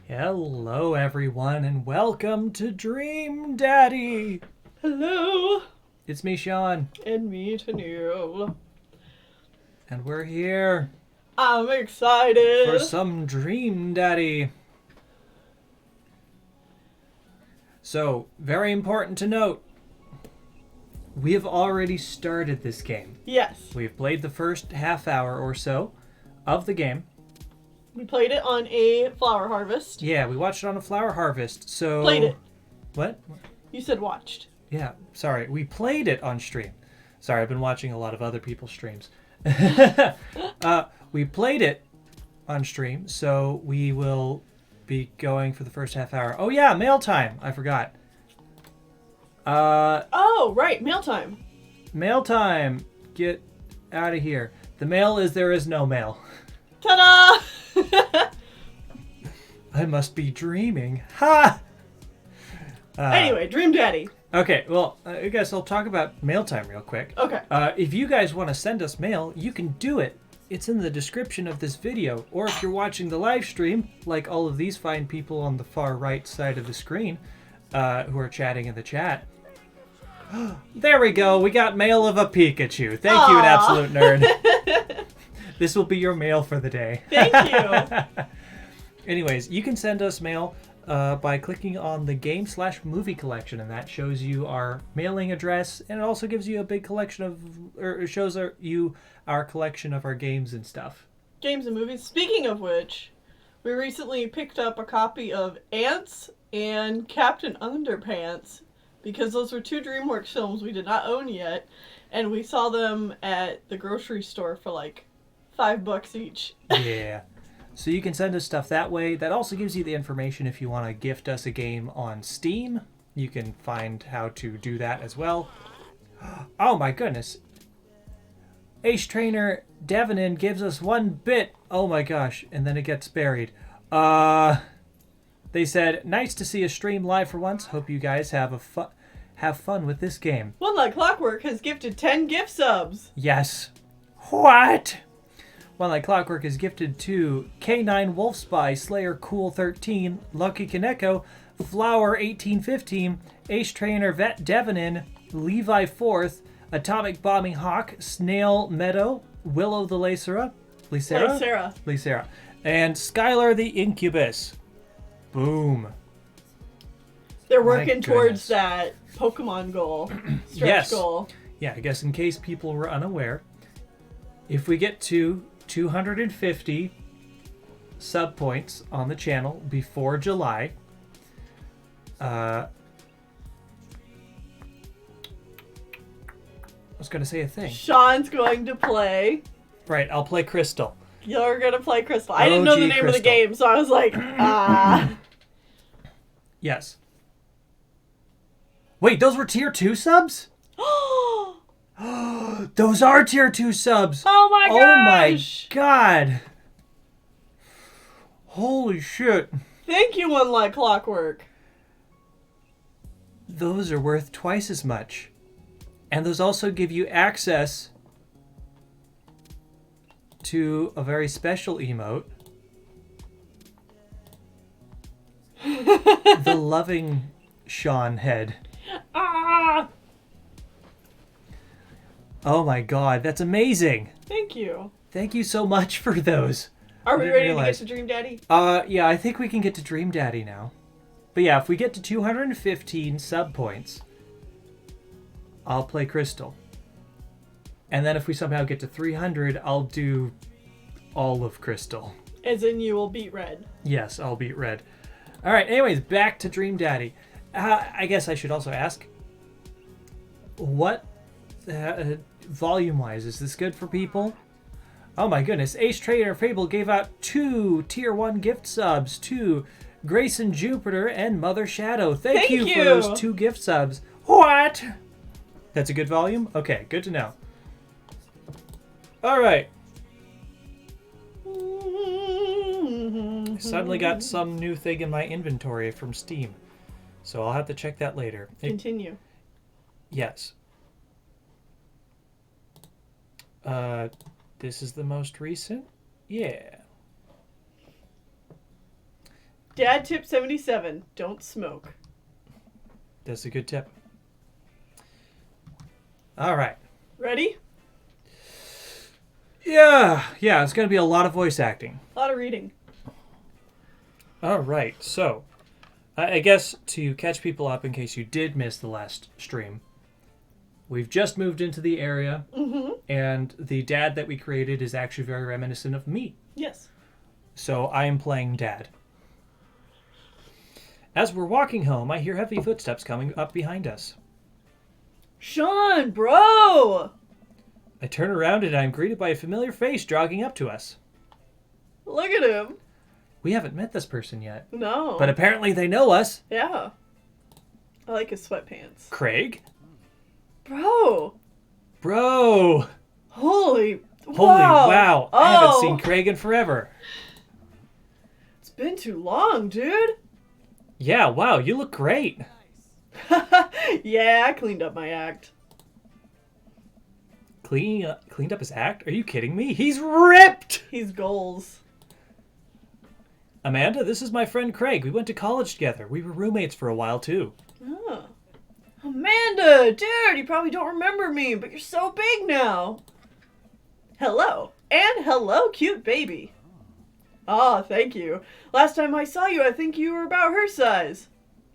Hello, everyone, and welcome to Dream Daddy. Hello, It's me, Sean, and me, Tennille. and we're here I'm excited. for some Dream Daddy. So, very important to note, we have already started this game. Yes, We've played the first half hour or so of the game. we played it on a flower harvest. Yeah, we watched it on a flower harvest, so... Played it. What? You said watched. Yeah, sorry. We played it on stream. Sorry, I've been watching a lot of other people's streams. We played it on stream, so we will be going for the first half hour. Oh yeah, mail time. I forgot. Oh, right, mail time. Mail time. Get out of here. The mail is there is no mail. Ta-da! I must be dreaming. Ha! Anyway, Dream Daddy. Okay, well, I guess I'll talk about mail time real quick. Okay. If you guys want to send us mail, you can do it. It's in the description of this video. Or if you're watching the live stream, like all of these fine people on the far right side of the screen who are chatting in the chat. There we go. We got mail of a Pikachu. Thank you, an absolute nerd. This will be your mail for the day. Thank you. Anyways, you can send us mail by clicking on the game/movie collection, and that shows you our mailing address, and it also gives you a big collection of, or it shows you our collection of our games and stuff. Games and movies. Speaking of which, we recently picked up a copy of Ants and Captain Underpants because those were two DreamWorks films we did not own yet, and we saw them at the grocery store for like $5 each. Yeah. So you can send us stuff that way. That also gives you the information if you want to gift us a game on Steam. You can find how to do that as well. Oh my goodness. Ace Trainer Devonin gives us 1 bit. Oh my gosh. And then it gets buried. They said, nice to see a stream live for once. Hope you guys have fun with this game. One Like Clockwork has gifted 10 gift subs. Yes. What? One Like Clockwork is gifted to K9 Wolf Spy, Slayer Cool 13, Lucky Kaneko, Flower 1815, Ace Trainer Vet Devonin, Levi 4th, Atomic Bombing Hawk, Snail Meadow, Willow the Lacera, Lacera, and Skylar the Incubus. Boom. They're working towards that Pokemon goal, stretch goal. Yeah, I guess in case people were unaware, if we get to 250 sub points on the channel before July, I was going to say a thing. Sean's going to play. Right, I'll play Crystal. You're going to play Crystal. I didn't know the name of the game, so I was like, Yes. Wait, those were tier 2 subs? Those are tier 2 subs. Oh my gosh. Oh my god. Holy shit. Thank you, One Like Clockwork. Those are worth twice as much. And those also give you access to a very special emote. The loving Sean head. Ah! Oh my god, that's amazing. Thank you. Thank you so much for those. Are we ready to get to Dream Daddy? Yeah, I think we can get to Dream Daddy now. But yeah, if we get to 215 sub points, I'll play Crystal. And then if we somehow get to 300, I'll do all of Crystal. As in you will beat Red. Yes, I'll beat Red. Alright, anyways, back to Dream Daddy. I guess I should also ask, what, volume-wise, is this good for people? Oh my goodness, Ace Trader Fable gave out 2 tier 1 gift subs to Grayson Jupiter and Mother Shadow. Thank you for those 2 gift subs. What? That's a good volume? Okay, good to know. Alright. I suddenly got some new thing in my inventory from Steam. So I'll have to check that later. Continue. Yes. This is the most recent? Yeah. Dad tip 77. Don't smoke. That's a good tip. All right. Ready? Yeah, it's going to be a lot of voice acting. A lot of reading. All right, so I guess to catch people up in case you did miss the last stream, we've just moved into the area, and the dad that we created is actually very reminiscent of me. Yes. So I am playing Dad. As we're walking home, I hear heavy footsteps coming up behind us. Sean, bro! I turn around and I'm greeted by a familiar face jogging up to us. Look at him. We haven't met this person yet. No. But apparently they know us. Yeah. I like his sweatpants. Craig? Bro! Holy wow! wow. I haven't seen Craig in forever. It's been too long, dude. Yeah, wow, you look great. Yeah, I cleaned up my act. Cleaned up his act? Are you kidding me? He's ripped! He's goals. Amanda, this is my friend Craig. We went to college together. We were roommates for a while, too. Oh. Amanda, dude, you probably don't remember me, but you're so big now. Hello. And hello, cute baby. Ah, thank you. Last time I saw you, I think you were about her size.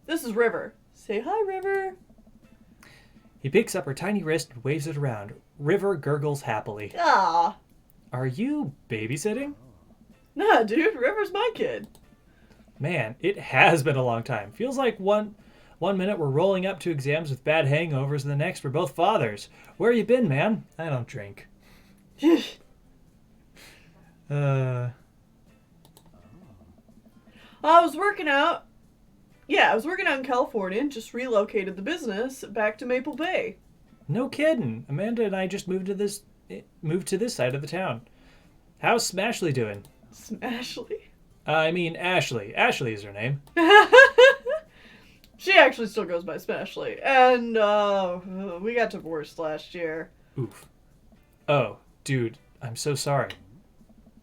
This is River. Say hi, River. He picks up her tiny wrist and waves it around. River gurgles happily. Ah. Are you babysitting? Nah, dude, River's my kid. Man, it has been a long time. Feels like one minute we're rolling up to exams with bad hangovers and the next we're both fathers. Where you been, man? I don't drink. I was working out. Yeah, I was working out in California and just relocated the business back to Maple Bay. No kidding. Amanda and I just moved to this side of the town. How's Smashley doing? Smashley? I mean Ashley. Ashley is her name. She actually still goes by Smashley. And, we got divorced last year. Oof. Oh, dude, I'm so sorry.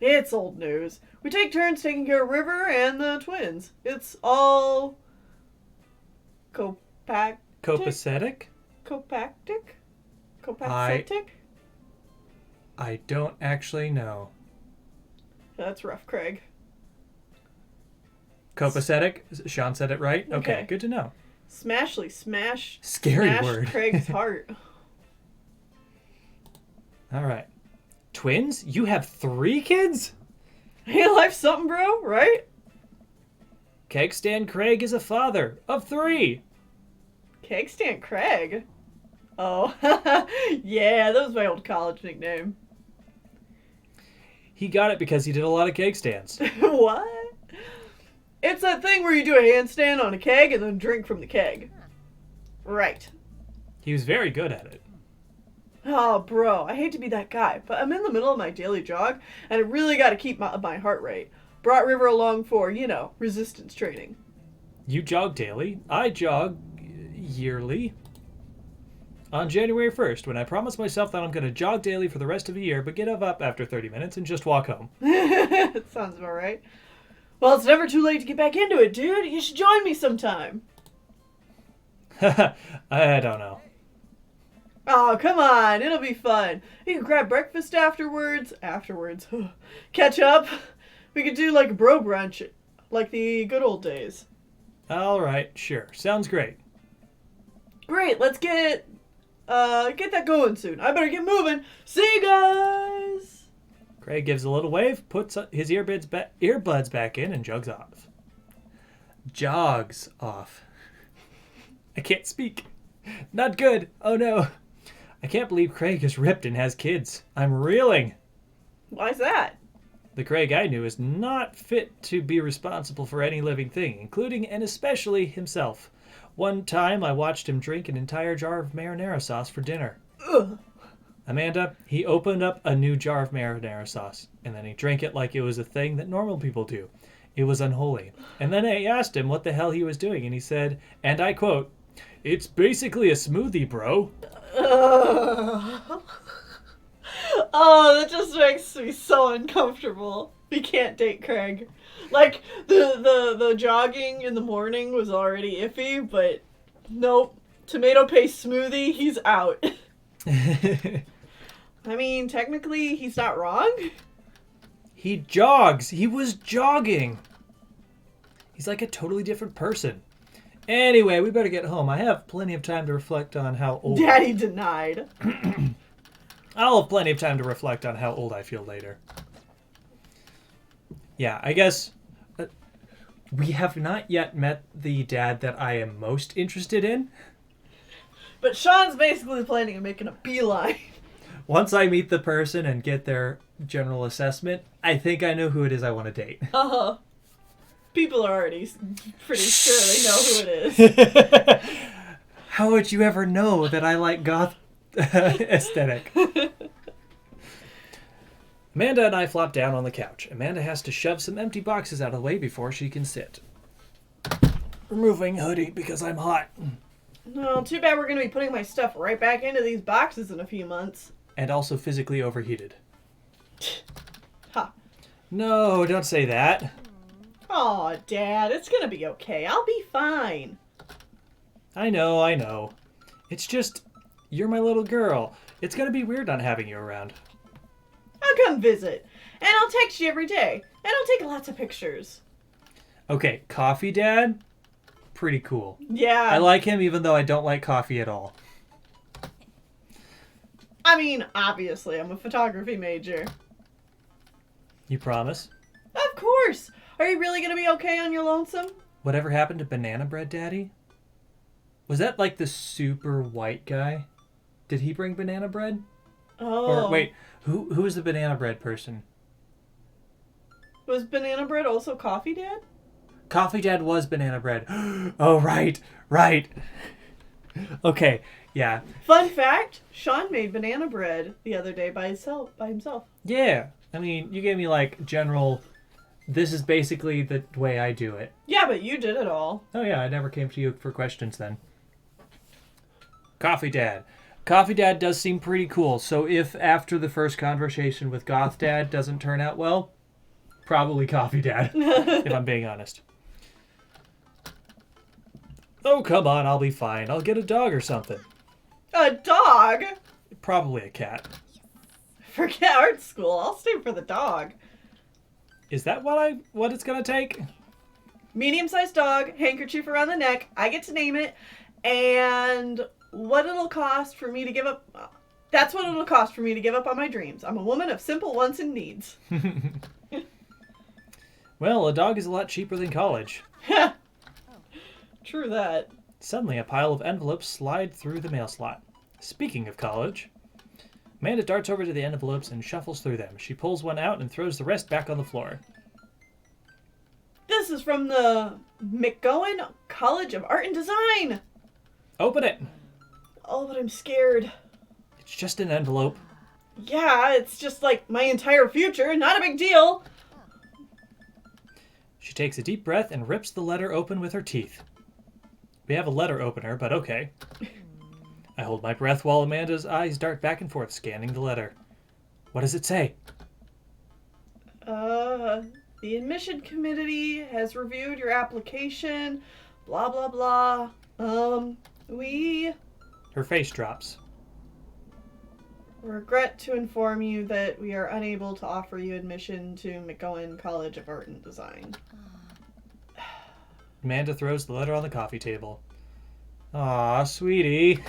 It's old news. We take turns taking care of River and the twins. It's all... Copacetic? Copacetic? I don't actually know. That's rough, Craig. Copacetic? Sean said it right? Okay, good to know. Smashley, smash. Scary smash word. Craig's heart. All right. Twins? You have 3 kids? Hey, life's something, bro, right? Keg Stand Craig is a father of 3. Keg Stand Craig? Oh, yeah, that was my old college nickname. He got it because he did a lot of keg stands. What? It's that thing where you do a handstand on a keg and then drink from the keg. Right. He was very good at it. Oh, bro, I hate to be that guy, but I'm in the middle of my daily jog, and I really got to keep my heart rate. Brought River along for, resistance training. You jog daily. I jog yearly. On January 1st, when I promised myself that I'm going to jog daily for the rest of the year, but get up after 30 minutes and just walk home. Sounds about right. Well, it's never too late to get back into it, dude. You should join me sometime. I don't know. Oh, come on. It'll be fun. You can grab breakfast afterwards. Catch up. We could do like a bro brunch, like the good old days. All right, sure. Sounds great. Great. Let's get that going soon. I better get moving. See you guys. Craig gives a little wave, puts his earbuds back in, and jogs off. Jogs off. I can't speak. Not good. Oh no. I can't believe Craig is ripped and has kids. I'm reeling. Why's that? The Craig I knew is not fit to be responsible for any living thing, including and especially himself. One time I watched him drink an entire jar of marinara sauce for dinner. Ugh. Amanda, he opened up a new jar of marinara sauce, and then he drank it like it was a thing that normal people do. It was unholy. And then I asked him what the hell he was doing, and he said, and I quote, "It's basically a smoothie, bro." Oh, that just makes me so uncomfortable. We can't date Craig. Like, the jogging in the morning was already iffy, but nope. Tomato paste smoothie, he's out. I mean, technically, he's not wrong. He jogs. He was jogging. He's like a totally different person. Anyway, we better get home. I have plenty of time to reflect on how old... Daddy denied. I'll have plenty of time to reflect on how old I feel later. Yeah, I guess we have not yet met the dad that I am most interested in. But Sean's basically planning on making a beeline. Once I meet the person and get their general assessment, I think I know who it is I want to date. Uh-huh. People are already pretty sure they know who it is. How would you ever know that I like goth aesthetic? Amanda and I flop down on the couch. Amanda has to shove some empty boxes out of the way before she can sit. Removing hoodie because I'm hot. No, too bad we're going to be putting my stuff right back into these boxes in a few months. And also physically overheated. Ha. No, don't say that. Aw, Dad, it's going to be okay. I'll be fine. I know. It's just, you're my little girl. It's going to be weird not having you around. I'll come visit. And I'll text you every day. And I'll take lots of pictures. Okay, Coffee Dad? Pretty cool. Yeah. I like him even though I don't like coffee at all. I mean, obviously, I'm a photography major. You promise? Of course. Are you really going to be okay on your lonesome? Whatever happened to Banana Bread Daddy? Was that like the super white guy? Did he bring banana bread? Oh. Or wait, who was the banana bread person? Was Banana Bread also Coffee Dad? Coffee Dad was banana bread. Oh, right. Okay, yeah. Fun fact, Sean made banana bread the other day by himself. Yeah. I mean, you gave me like general, this is basically the way I do it. Yeah, but you did it all. Oh yeah, I never came to you for questions then. Coffee Dad. Coffee Dad does seem pretty cool, so if after the first conversation with Goth Dad doesn't turn out well, probably Coffee Dad, if I'm being honest. Oh, come on, I'll be fine. I'll get a dog or something. A dog? Probably a cat. Forget art school. I'll stay for the dog. Is that what it's gonna take? Medium-sized dog, handkerchief around the neck. I get to name it. And what it'll cost for me to give up... That's what it'll cost for me to give up on my dreams. I'm a woman of simple wants and needs. Well, a dog is a lot cheaper than college. True that. Suddenly, a pile of envelopes slide through the mail slot. Speaking of college, Amanda darts over to the envelopes and shuffles through them. She pulls one out and throws the rest back on the floor. This is from the McGowan College of Art and Design. Open it. Oh, but I'm scared. It's just an envelope. Yeah, it's just like my entire future. Not a big deal. She takes a deep breath and rips the letter open with her teeth. We have a letter opener, but okay. I hold my breath while Amanda's eyes dart back and forth, scanning the letter. What does it say? The admission committee has reviewed your application. Blah, blah, blah. We Her face drops. regret to inform you that we are unable to offer you admission to McGowan College of Art and Design. Amanda throws the letter on the coffee table. Aw, sweetie.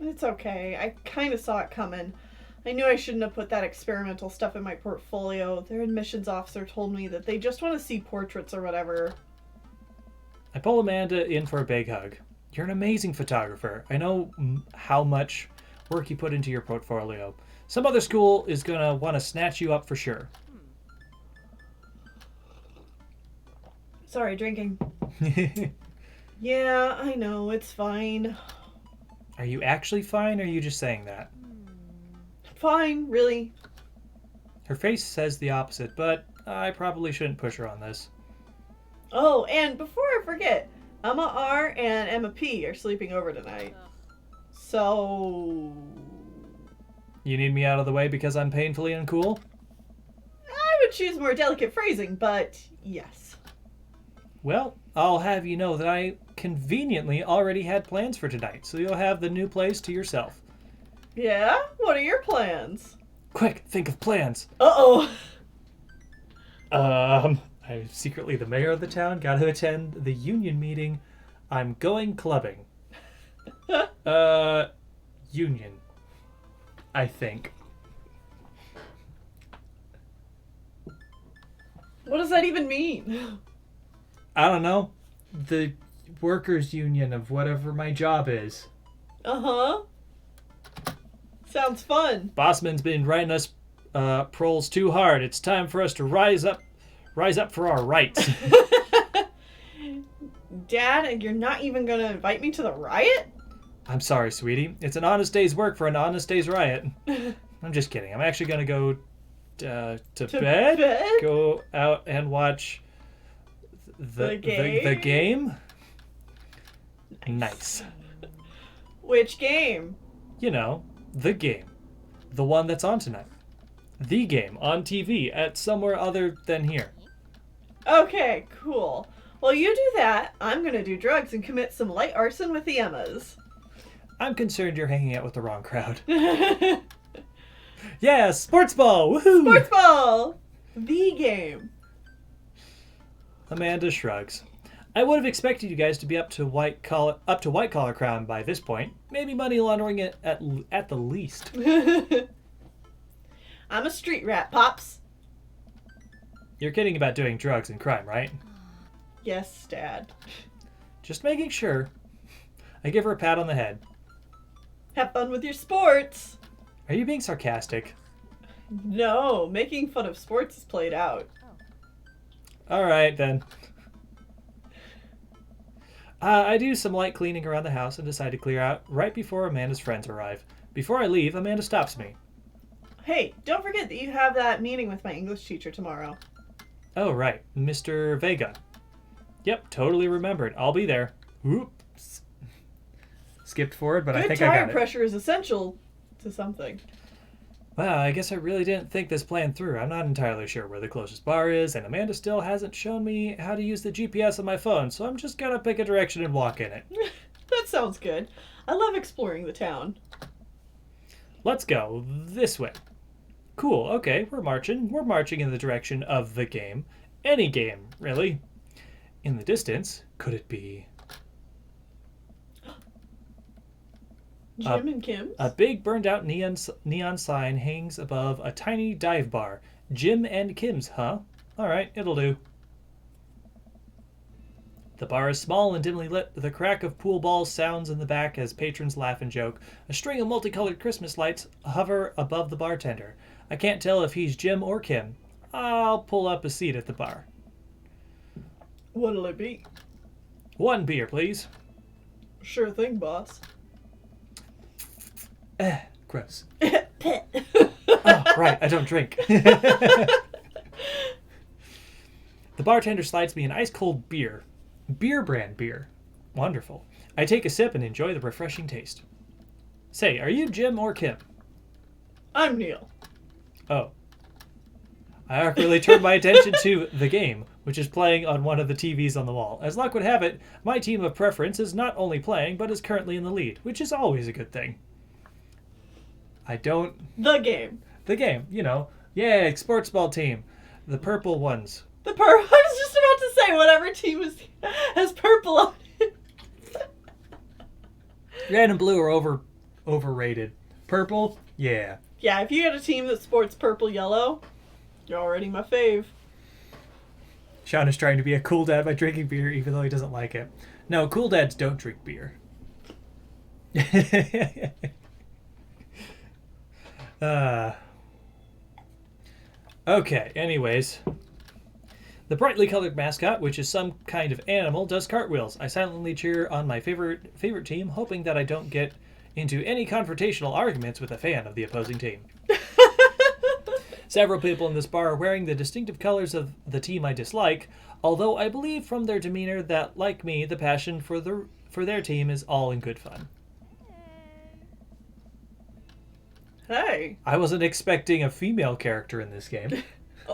It's okay. I kind of saw it coming. I knew I shouldn't have put that experimental stuff in my portfolio. Their admissions officer told me that they just want to see portraits or whatever. I pull Amanda in for a big hug. You're an amazing photographer. I know how much work you put into your portfolio. Some other school is going to want to snatch you up for sure. Sorry, drinking. Yeah, I know. It's fine. Are you actually fine, or are you just saying that? Fine, really. Her face says the opposite, but I probably shouldn't push her on this. Oh, and before I forget, Emma R and Emma P are sleeping over tonight. So... You need me out of the way because I'm painfully uncool? I would choose more delicate phrasing, but yes. Well, I'll have you know that I conveniently already had plans for tonight, so you'll have the new place to yourself. Yeah? What are your plans? Quick, think of plans. Uh-oh. I'm secretly the mayor of the town, gotta attend the union meeting. I'm going clubbing. Union. I think. What does that even mean? I don't know. The workers' union of whatever my job is. Uh-huh. Sounds fun. Bossman's been writing us proles too hard. It's time for us to rise up for our rights. Dad, you're not even gonna invite me to the riot? I'm sorry, sweetie. It's an honest day's work for an honest day's riot. I'm just kidding. I'm actually going to go to bed, go out and watch the game. Nice. Which game? You know, the game. The one that's on tonight. The game on TV at somewhere other than here. Okay, cool. While you do that, I'm gonna do drugs and commit some light arson with the Emmas. I'm concerned you're hanging out with the wrong crowd. Yeah, sports ball! Woohoo! Sports ball! The game. Amanda shrugs. I would have expected you guys to be up to white collar crime by this point. Maybe money laundering it at the least. I'm a street rat, Pops. You're kidding about doing drugs and crime, right? Yes, Dad. Just making sure. I give her a pat on the head. Have fun with your sports. Are you being sarcastic? No, making fun of sports is played out. Alright, then. I do some light cleaning around the house and decide to clear out right before Amanda's friends arrive. Before I leave, Amanda stops me. Hey, don't forget that you have that meeting with my English teacher tomorrow. Oh, right. Mr. Vega. Yep, totally remembered. I'll be there. Oops. Skipped forward, but I think I got it. Good tire pressure is essential to something. Wow, I guess I really didn't think this plan through. I'm not entirely sure where the closest bar is, and Amanda still hasn't shown me how to use the GPS on my phone, so I'm just gonna pick a direction and walk in it. That sounds good. I love exploring the town. Let's go this way. Cool, okay, we're marching. We're marching in the direction of the game. Any game, really. In the distance, could it be... Jim and Kim's? A big burned-out neon sign hangs above a tiny dive bar. Jim and Kim's, huh? All right, it'll do. The bar is small and dimly lit. The crack of pool balls sounds in the back as patrons laugh and joke. A string of multicolored Christmas lights hover above the bartender. I can't tell if he's Jim or Kim. I'll pull up a seat at the bar. What'll it be? 1 beer, please. Sure thing, boss. Gross. Oh, right, I don't drink. The bartender slides me an ice-cold beer. Beer brand beer. Wonderful. I take a sip and enjoy the refreshing taste. Say, are you Jim or Kim? I'm Neil. Oh. I awkwardly turn my attention to the game, which is playing on one of the TVs on the wall. As luck would have it, my team of preference is not only playing, but is currently in the lead, which is always a good thing. The game. The game, you know. Yeah, sports ball team. The purple ones. I was just about to say whatever team has purple on it. Red and blue are overrated. Purple, yeah. Yeah, if you get a team that sports purple yellow, you're already my fave. Sean is trying to be a cool dad by drinking beer, even though he doesn't like it. No, cool dads don't drink beer. Okay, anyways. The brightly colored mascot, which is some kind of animal, does cartwheels. I silently cheer on my favorite team, hoping that I don't get into any confrontational arguments with a fan of the opposing team. Several people in this bar are wearing the distinctive colors of the team I dislike, although I believe from their demeanor that, like me, the passion for their team is all in good fun. Hey. I wasn't expecting a female character in this game.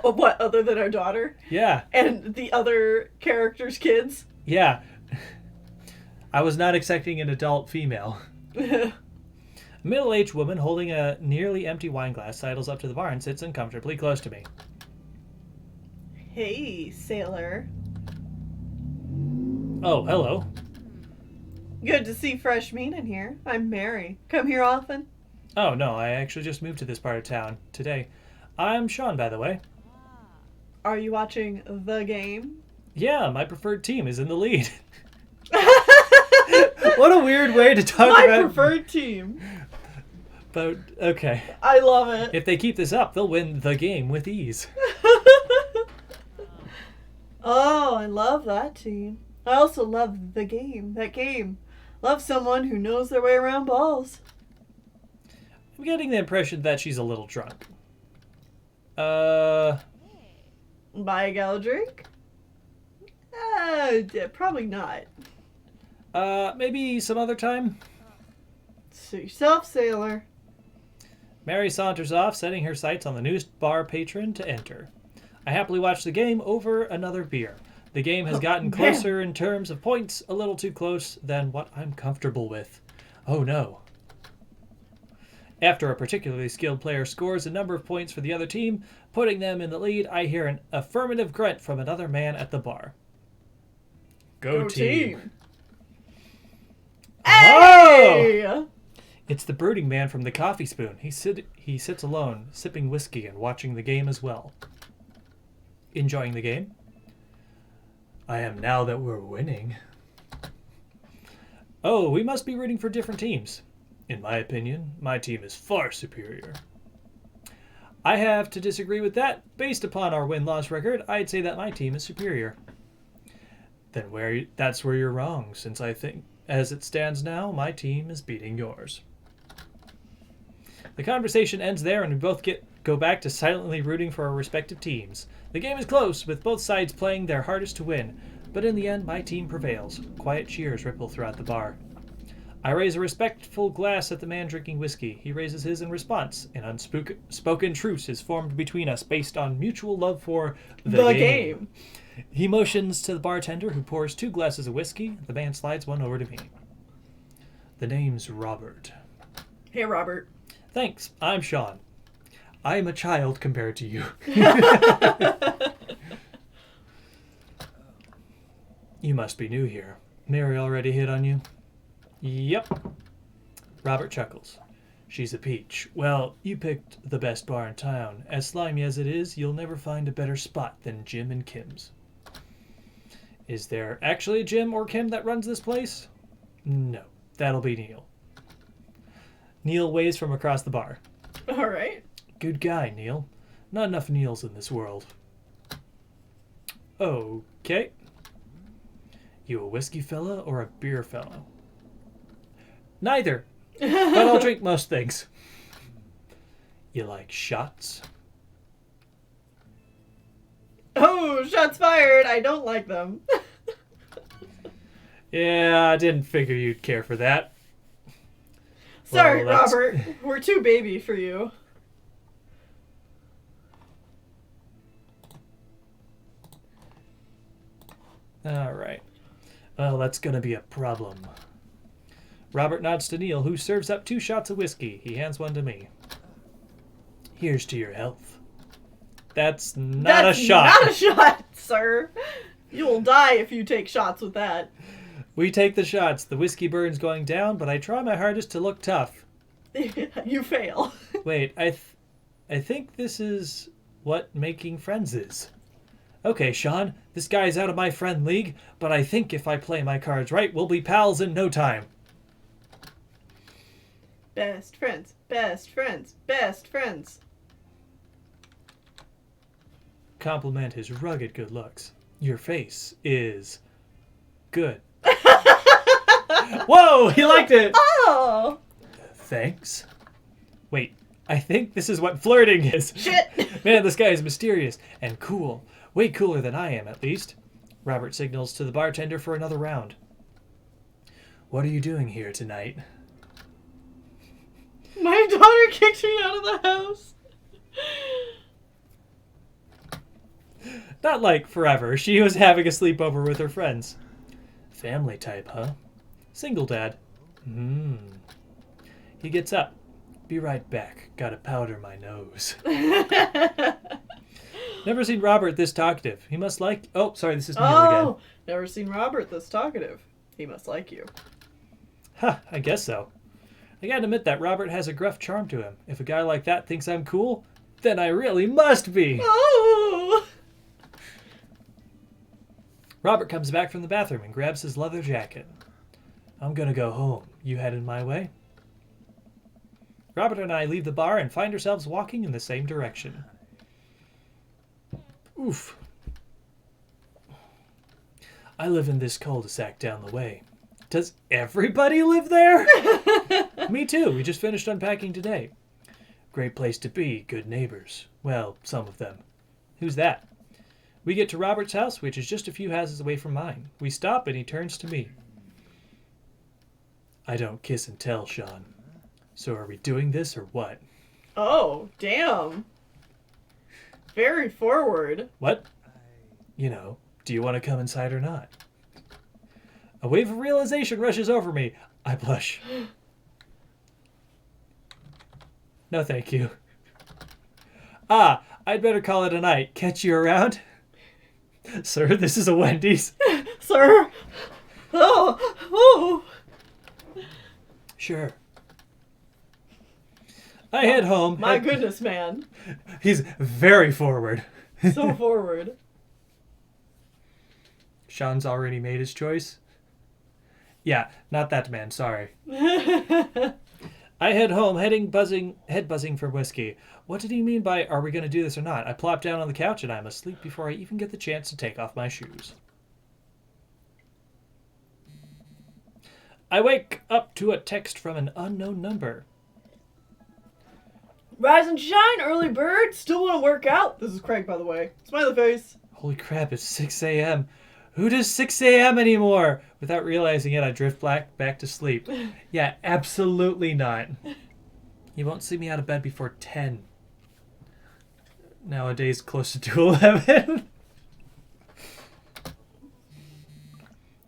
What, other than our daughter? Yeah. And the other characters' kids? Yeah. I was not expecting an adult female. A middle-aged woman holding a nearly empty wine glass sidles up to the bar and sits uncomfortably close to me. Hey, sailor. Oh, hello. Good to see fresh meat in here. I'm Mary. Come here often? Oh, no, I actually just moved to this part of town today. I'm Sean, by the way. Are you watching the game? Yeah, my preferred team is in the lead. What a weird way to talk My about... preferred team. But, okay. I love it. If they keep this up, they'll win the game with ease. Oh, I love that team. I also love the game. That game. Love someone who knows their way around balls. I'm getting the impression that she's a little drunk. Buy a gal a drink? Probably not. Maybe some other time? Suit yourself, sailor. Mary saunters off, setting her sights on the newest bar patron to enter. I happily watch the game over another beer. The game has gotten closer in terms of points, a little too close than what I'm comfortable with. Oh no. After a particularly skilled player scores a number of points for the other team, putting them in the lead, I hear an affirmative grunt from another man at the bar. Go team. Hey! Oh! It's the brooding man from the Coffee Spoon. He sits alone, sipping whiskey and watching the game as well. Enjoying the game? I am now that we're winning. Oh, we must be rooting for different teams. In my opinion, my team is far superior. I have to disagree with that. Based upon our win-loss record, I'd say that my team is superior. Then that's where you're wrong, since I think, as it stands now, my team is beating yours. The conversation ends there, and we both go back to silently rooting for our respective teams. The game is close, with both sides playing their hardest to win, but in the end, my team prevails. Quiet cheers ripple throughout the bar. I raise a respectful glass at the man drinking whiskey. He raises his in response. An unspoken truce is formed between us based on mutual love for the game. He motions to the bartender, who pours 2 glasses of whiskey. The man slides one over to me. The name's Robert. Hey, Robert. Thanks, I'm Sean. I'm a child compared to you. You must be new here. Mary already hit on you? Yep. Robert chuckles. She's a peach. Well, you picked the best bar in town. As slimy as it is, you'll never find a better spot than Jim and Kim's. Is there actually a Jim or Kim that runs this place? No, that'll be Neil. Neil waves from across the bar. All right. Good guy, Neil. Not enough Neils in this world. Okay. You a whiskey fella or a beer fella? Neither. But I'll drink most things. You like shots? Oh, shots fired. I don't like them. Yeah, I didn't figure you'd care for that. Sorry, Well, Robert. We're too baby for you. All right. Well, that's going to be a problem. Robert nods to Neil, who serves up 2 shots of whiskey. He hands one to me. Here's to your health. That's not a shot. Not a shot, sir. You'll die if you take shots with that. We take the shots. The whiskey burn's going down, but I try my hardest to look tough. You fail. Wait, I think this is what making friends is. Okay, Sean, this guy's out of my friend league, but I think if I play my cards right, we'll be pals in no time. Best friends, best friends, best friends. Compliment his rugged good looks. Your face is good. Whoa, he liked it. Oh. Thanks. Wait, I think this is what flirting is. Shit. Man, this guy is mysterious and cool. Way cooler than I am, at least. Robert signals to the bartender for another round. What are you doing here tonight? My daughter kicked me out of the house. Not like forever. She was having a sleepover with her friends. Family type, huh? Single dad. He gets up. Be right back. Gotta powder my nose. Never seen Robert this talkative. He must like... Oh, sorry, this is Neil again. Never seen Robert this talkative. He must like you. Huh, I guess so. I gotta admit that Robert has a gruff charm to him. If a guy like that thinks I'm cool, then I really must be. Oh! Robert comes back from the bathroom and grabs his leather jacket. I'm gonna go home. You headed my way? Robert and I leave the bar and find ourselves walking in the same direction. Oof. I live in this cul-de-sac down the way. Does everybody live there? Me too. We just finished unpacking today. Great place to be. Good neighbors. Well, some of them. Who's that? We get to Robert's house, which is just a few houses away from mine. We stop and he turns to me. I don't kiss and tell, Sean. So are we doing this or what? Oh, damn. Very forward. What? You know, do you want to come inside or not? A wave of realization rushes over me. I blush. No, thank you. I'd better call it a night. Catch you around? Sir, this is a Wendy's. Sir? Oh! Sure. I head home. My goodness, man. He's very forward. So forward. Sean's already made his choice? Yeah, not that man, sorry. I head home, head buzzing for whiskey. What did he mean by, are we going to do this or not? I plop down on the couch and I'm asleep before I even get the chance to take off my shoes. I wake up to a text from an unknown number. Rise and shine, early bird. Still want to work out? This is Craig, by the way. Smiley face. Holy crap, it's 6 a.m. Who does 6 a.m. anymore? Without realizing it, I drift back to sleep. Yeah, absolutely not. You won't see me out of bed before 10. Nowadays, closer to 11.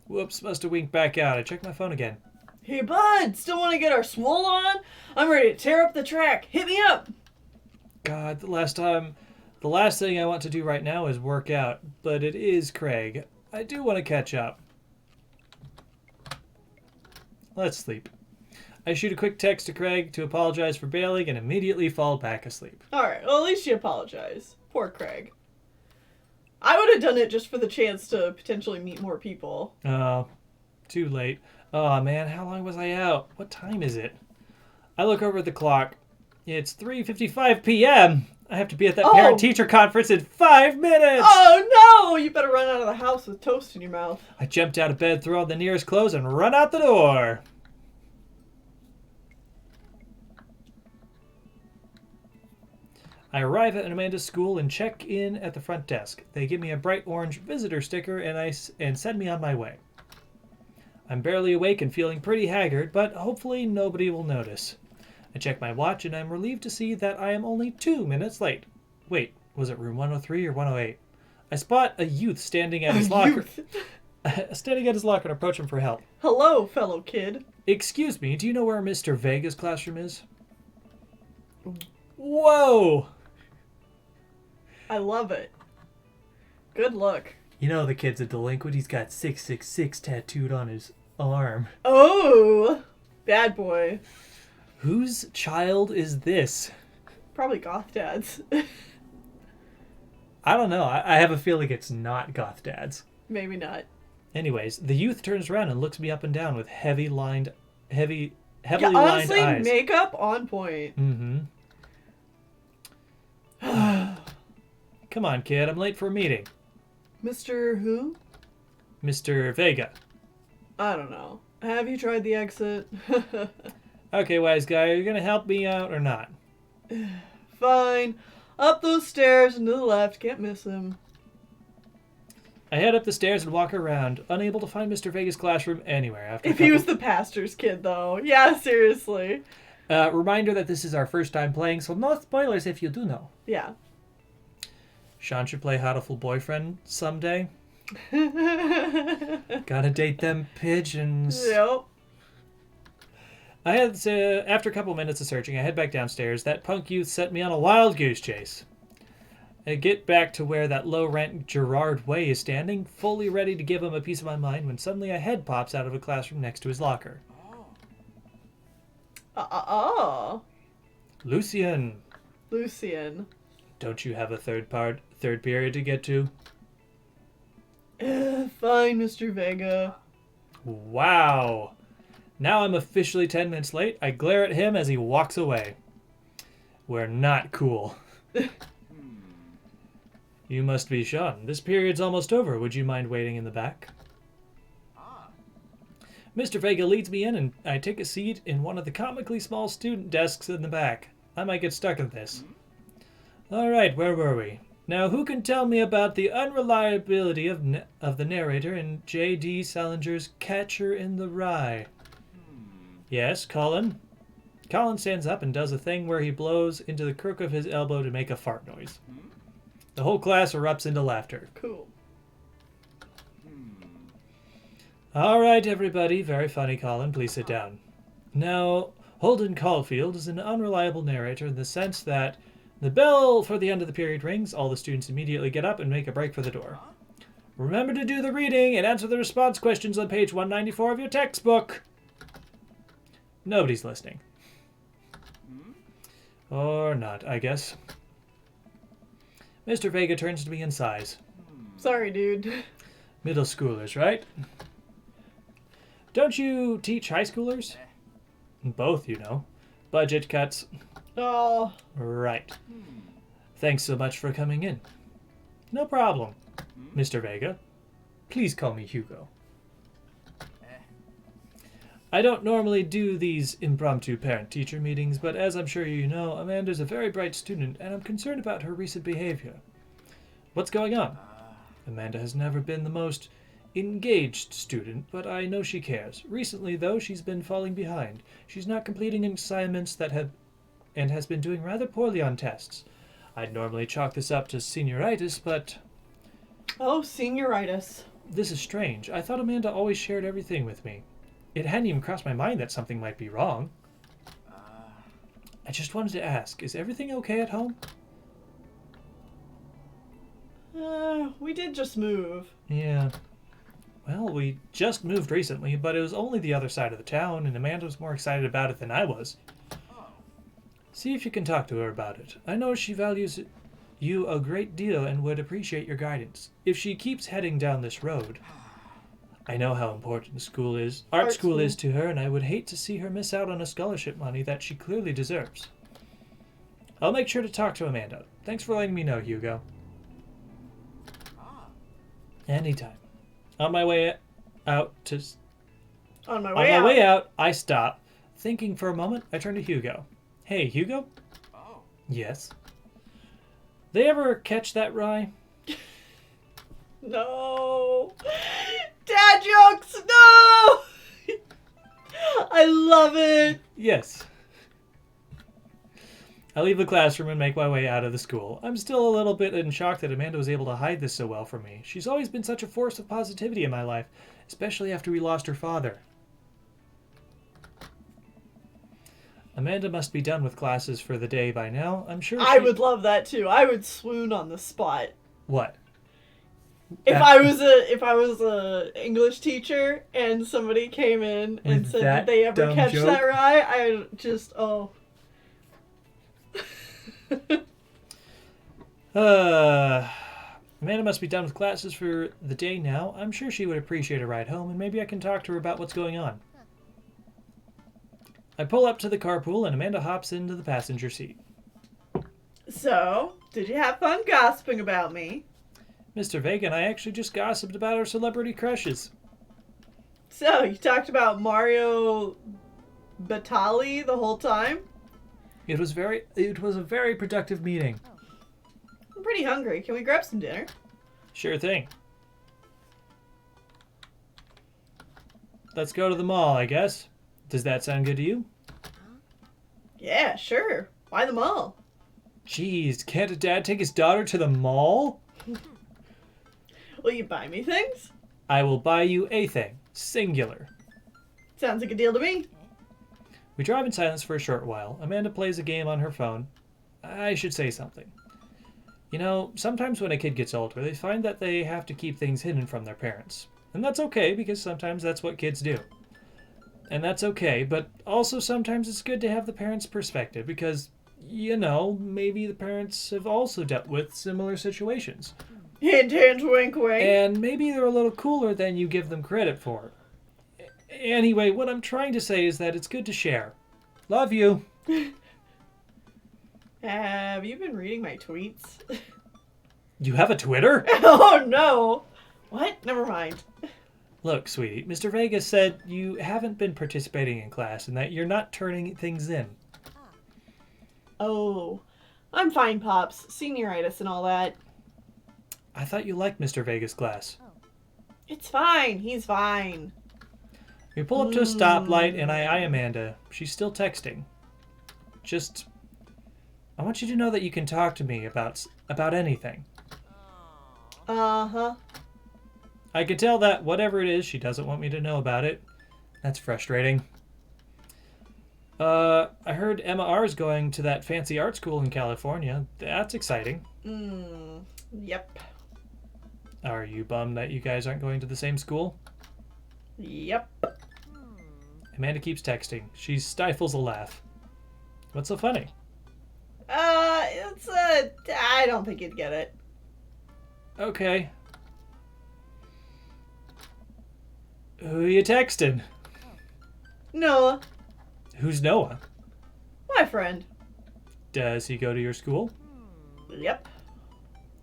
Whoops, must have winked back out. I checked my phone again. Hey, bud. Still want to get our swole on? I'm ready to tear up the track. Hit me up. God, the last thing I want to do right now is work out. But it is Craig. I do want to catch up. Let's sleep. I shoot a quick text to Craig to apologize for bailing and immediately fall back asleep. Alright, well at least you apologize. Poor Craig. I would have done it just for the chance to potentially meet more people. Oh, too late. Oh man, how long was I out? What time is it? I look over at the clock. It's 3:55 p.m. I have to be at that parent-teacher conference in 5 minutes! Oh no! You better run out of the house with toast in your mouth. I jumped out of bed, throw on the nearest clothes, and run out the door. I arrive at Amanda's school and check in at the front desk. They give me a bright orange visitor sticker and send me on my way. I'm barely awake and feeling pretty haggard, but hopefully nobody will notice. I check my watch and I'm relieved to see that I am only 2 minutes late. Wait, was it room 103 or 108? I spot a youth standing at his locker. And approach him for help. Hello, fellow kid. Excuse me, do you know where Mr. Vega's classroom is? Whoa! I love it. Good look. You know the kid's a delinquent. He's got 666 tattooed on his arm. Oh! Bad boy. Whose child is this? Probably Goth Dad's. I don't know. I have a feeling it's not Goth Dad's. Maybe not. Anyways, the youth turns around and looks me up and down with heavily lined honestly, eyes. Makeup on point. Mm-hmm. Come on, kid. I'm late for a meeting. Mr. Who? Mr. Vega. I don't know. Have you tried the exit? Okay, wise guy. Are you going to help me out or not? Fine. Up those stairs and to the left. Can't miss him. I head up the stairs and walk around, unable to find Mr. Vega's classroom anywhere. If he was the pastor's kid, though. Yeah, seriously. Reminder that this is our first time playing, so no spoilers if you do know. Yeah. Sean should play Hatoful Boyfriend someday. Gotta date them pigeons. Yep. After a couple minutes of searching, I head back downstairs. That punk youth set me on a wild goose chase. I get back to where that low-rent Gerard Way is standing, fully ready to give him a piece of my mind, when suddenly a head pops out of a classroom next to his locker. Lucian, don't you have a third period to get to? Fine, Mr. Vega. Wow. Now I'm officially 10 minutes late. I glare at him as he walks away. We're not cool. You must be Sean. This period's almost over. Would you mind waiting in the back? Mr. Vega leads me in, and I take a seat in one of the comically small student desks in the back. I might get stuck in this. All right, where were we? Now, who can tell me about the unreliability of the narrator in J.D. Salinger's Catcher in the Rye? Yes, Colin? Colin stands up and does a thing where he blows into the crook of his elbow to make a fart noise. The whole class erupts into laughter. Cool. All right, everybody. Very funny, Colin. Please sit down. Now, Holden Caulfield is an unreliable narrator in the sense that the bell for the end of the period rings, all the students immediately get up and make a break for the door. Remember to do the reading and answer the response questions on page 194 of your textbook. Nobody's listening. Or not, I guess. Mr. Vega turns to me and sighs. Sorry, dude. Middle schoolers, right? Don't you teach high schoolers? Both, you know. Budget cuts. Oh. Right. Thanks so much for coming in. No problem, Mr. Vega. Please call me Hugo. I don't normally do these impromptu parent-teacher meetings, but as I'm sure you know, Amanda's a very bright student, and I'm concerned about her recent behavior. What's going on? Amanda has never been the most engaged student, but I know she cares. Recently, though, she's been falling behind. She's not completing assignments and has been doing rather poorly on tests. I'd normally chalk this up to senioritis, but... Oh, senioritis. This is strange. I thought Amanda always shared everything with me. It hadn't even crossed my mind that something might be wrong. I just wanted to ask, is everything okay at home? We did just move. Yeah. Well, we just moved recently, but it was only the other side of the town, and Amanda was more excited about it than I was. See if you can talk to her about it. I know she values you a great deal and would appreciate your guidance. If she keeps heading down this road... I know how important art school is to her, and I would hate to see her miss out on a scholarship money that she clearly deserves. I'll make sure to talk to Amanda. Thanks for letting me know, Hugo. Anytime. On my way out, I stop. Thinking for a moment, I turn to Hugo. Hey, Hugo? Oh. Yes. They ever catch that rye? No. Dad jokes, no! I love it. Yes. I leave the classroom and make my way out of the school. I'm still a little bit in shock that Amanda was able to hide this so well from me. She's always been such a force of positivity in my life, especially after we lost her father. Amanda must be done with classes for the day by now. I'm sure I would love that too. I would swoon on the spot. What? If I was a English teacher and somebody came in and said that they ever catch that rye, I just Amanda must be done with classes for the day now. I'm sure she would appreciate a ride home, and maybe I can talk to her about what's going on. I pull up to the carpool, and Amanda hops into the passenger seat. So, did you have fun gossiping about me? Mr. Vega and I actually just gossiped about our celebrity crushes. So, you talked about Mario Batali the whole time? It was a very productive meeting. I'm pretty hungry. Can we grab some dinner? Sure thing. Let's go to the mall, I guess. Does that sound good to you? Yeah, sure. Why the mall? Jeez, can't a dad take his daughter to the mall? Will you buy me things? I will buy you a thing. Singular. Sounds like a deal to me. We drive in silence for a short while. Amanda plays a game on her phone. I should say something. You know, sometimes when a kid gets older, they find that they have to keep things hidden from their parents. And that's okay, because sometimes that's what kids do. And that's okay, but also sometimes it's good to have the parents' perspective, because, you know, maybe the parents have also dealt with similar situations. Hint, hint, wink, wink. And maybe they're a little cooler than you give them credit for. Anyway, what I'm trying to say is that it's good to share. Love you. Have you been reading my tweets? You have a Twitter? Oh no! What? Never mind. Look, sweetie, Mr. Vegas said you haven't been participating in class and that you're not turning things in. Oh, I'm fine, Pops. Senioritis and all that. I thought you liked Mr. Vegas' class. It's fine. He's fine. We pull up to a stoplight and I eye Amanda. She's still texting. I want you to know that you can talk to me about anything. Uh-huh. I can tell that whatever it is, she doesn't want me to know about it. That's frustrating. I heard Emma R's going to that fancy art school in California. That's exciting. Yep. Are you bummed that you guys aren't going to the same school? Yep. Amanda keeps texting. She stifles a laugh. What's so funny? I don't think you'd get it. Okay. Who are you texting? Noah. Who's Noah? My friend. Does he go to your school? Yep.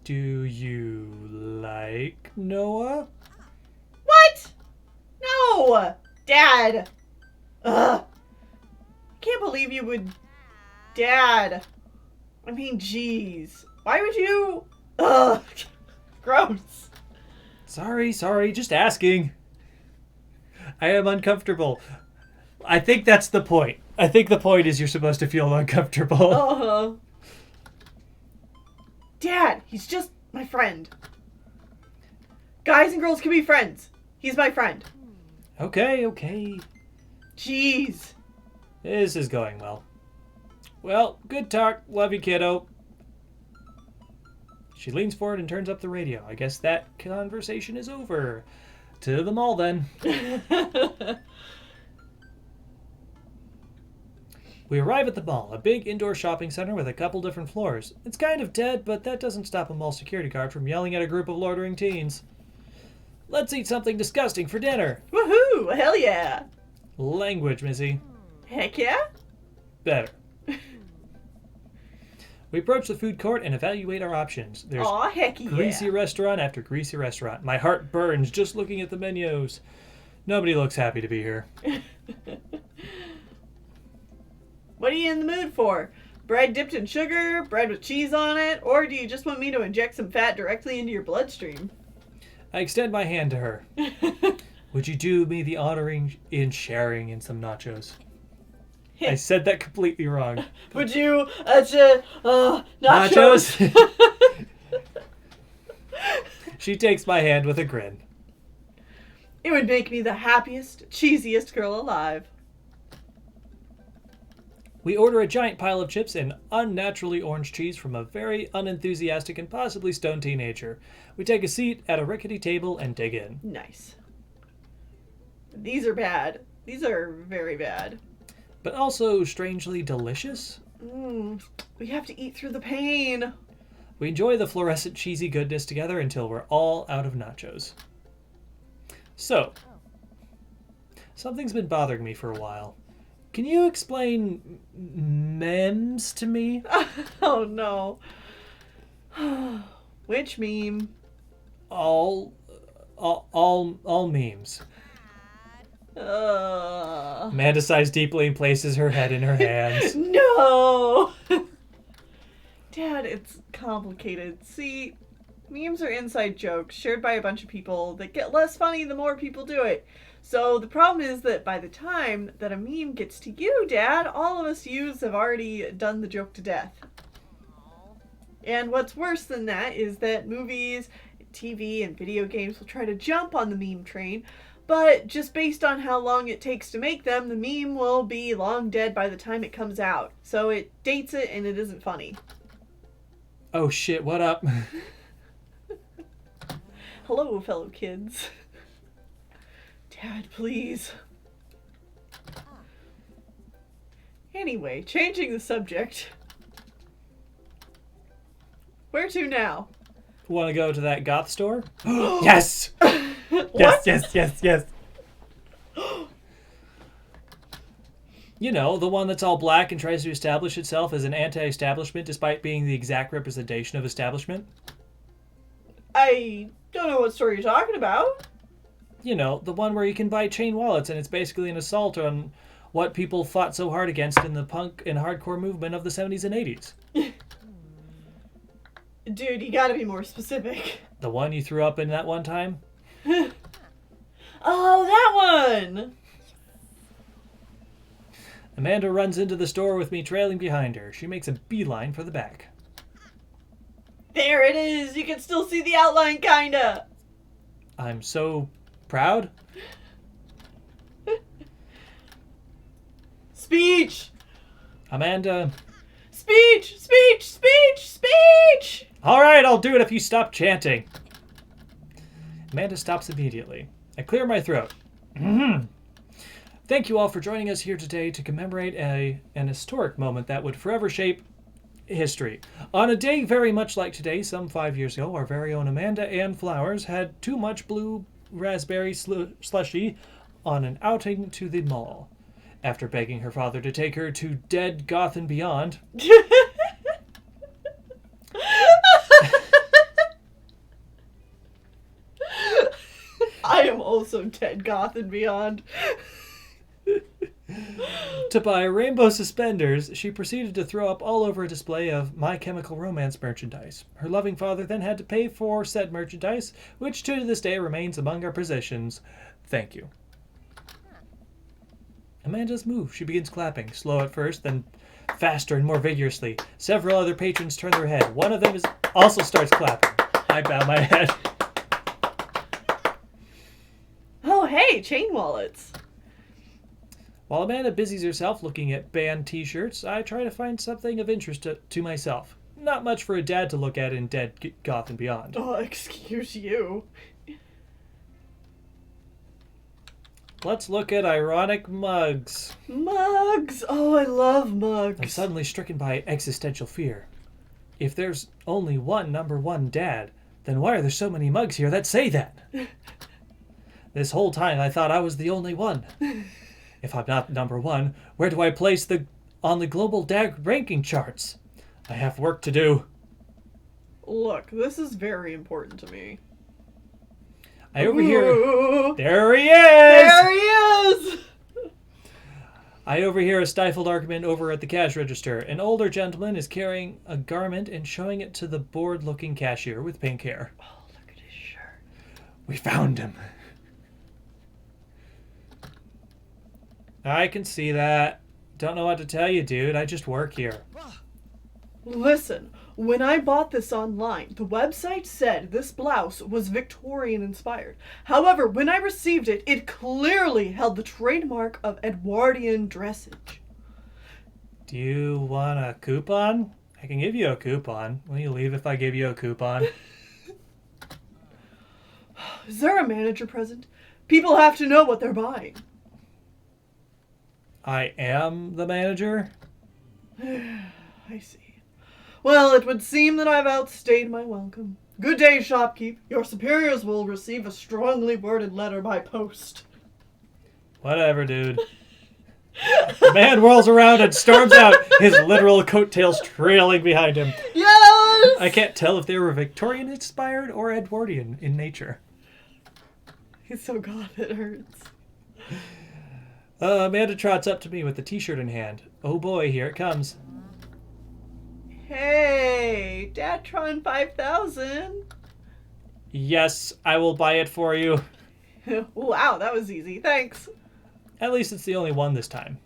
Do you like Noah? What? No! Dad! Ugh. Can't believe you would... Dad. I mean, jeez. Why would you... Ugh. Gross. Sorry, just asking. I am uncomfortable. I think that's the point. I think the point is you're supposed to feel uncomfortable. Uh-huh. Dad, he's just my friend. Guys and girls can be friends. He's my friend. Okay. Jeez. This is going well. Well, good talk. Love you, kiddo. She leans forward and turns up the radio. I guess that conversation is over. To the mall, then. We arrive at the mall, a big indoor shopping center with a couple different floors. It's kind of dead, but that doesn't stop a mall security guard from yelling at a group of loitering teens. Let's eat something disgusting for dinner. Woohoo! Hell yeah! Language, Missy. Heck yeah? Better. We approach the food court and evaluate our options. There's Aw, heck yeah. greasy restaurant after greasy restaurant. My heart burns just looking at the menus. Nobody looks happy to be here. What are you in the mood for? Bread dipped in sugar, bread with cheese on it, or do you just want me to inject some fat directly into your bloodstream? I extend my hand to her. Would you do me the honoring in sharing in some nachos? I said that completely wrong. Would you, nachos? Nachos? She takes my hand with a grin. It would make me the happiest, cheesiest girl alive. We order a giant pile of chips and unnaturally orange cheese from a very unenthusiastic and possibly stoned teenager. We take a seat at a rickety table and dig in. Nice. These are bad. These are very bad. But also strangely delicious. We have to eat through the pain. We enjoy the fluorescent cheesy goodness together until we're all out of nachos. So, something's been bothering me for a while. Can you explain memes to me? Oh no. Which meme? All memes. Amanda sighs deeply and places her head in her hands. No! Dad, it's complicated. See, Memes are inside jokes shared by a bunch of people that get less funny the more people do it. So the problem is that by the time that a meme gets to you, Dad, all of us youths have already done the joke to death. And what's worse than that is that movies, TV, and video games will try to jump on the meme train, but just based on how long it takes to make them, the meme will be long dead by the time it comes out. So it dates it and it isn't funny. Oh shit, what up? Hello, fellow kids. Dad, please. Anyway, changing the subject. Where to now? Want to go to that goth store? Yes! What? Yes. You know, the one that's all black and tries to establish itself as an anti-establishment despite being the exact representation of establishment. I don't know what store you're talking about. You know, the one where you can buy chain wallets and it's basically an assault on what people fought so hard against in the punk and hardcore movement of the 70s and 80s. Dude, you gotta be more specific. The one you threw up in that one time? Oh, that one! Amanda runs into the store with me trailing behind her. She makes a beeline for the back. There it is! You can still see the outline, kinda! I'm so proud. Speech! Amanda. Speech! Speech! Speech! Speech! All right, I'll do it if you stop chanting. Amanda stops immediately. I clear my throat. Thank you all for joining us here today to commemorate an historic moment that would forever shape history. On a day very much like today, some 5 years ago, our very own Amanda Ann Flowers had too much blue raspberry slushy on an outing to the mall. After begging her father to take her to Dead Goth and Beyond... I am also Dead Goth and Beyond. To buy rainbow suspenders, she proceeded to throw up all over a display of My Chemical Romance merchandise. Her loving father then had to pay for said merchandise, which to this day remains among our possessions. Thank you. Amanda's move. She begins clapping, slow at first, then faster and more vigorously. Several other patrons turn their head. One of them also starts clapping. I bow my head. Oh, hey, chain wallets. While Amanda busies herself looking at band t-shirts, I try to find something of interest to myself. Not much for a dad to look at in Dead Goth and Beyond. Oh, excuse you. Let's look at ironic mugs. Mugs! Oh, I love mugs. I'm suddenly stricken by existential fear. If there's only one number one dad, then why are there so many mugs here that say that? This whole time I thought I was the only one. If I'm not number one, where do I place on the global DAG ranking charts? I have work to do. Look, this is very important to me. I overhear... Ooh. There he is! There he is! I overhear a stifled argument over at the cash register. An older gentleman is carrying a garment and showing it to the bored-looking cashier with pink hair. Oh, look at his shirt. We found him. I can see that. Don't know what to tell you, dude. I just work here. Listen, when I bought this online, the website said this blouse was Victorian inspired. However, when I received it, it clearly held the trademark of Edwardian dressage. Do you want a coupon? I can give you a coupon. Will you leave if I give you a coupon? Is there a manager present? People have to know what they're buying. I am the manager? I see. Well, it would seem that I've outstayed my welcome. Good day, shopkeep. Your superiors will receive a strongly worded letter by post. Whatever, dude. The man whirls around and storms out, his literal coattails trailing behind him. Yes! I can't tell if they were Victorian inspired or Edwardian in nature. He's so goth it hurts. Amanda trots up to me with the t-shirt in hand. Oh boy, here it comes. Hey, Datron 5000. Yes, I will buy it for you. Wow, that was easy. Thanks. At least it's the only one this time.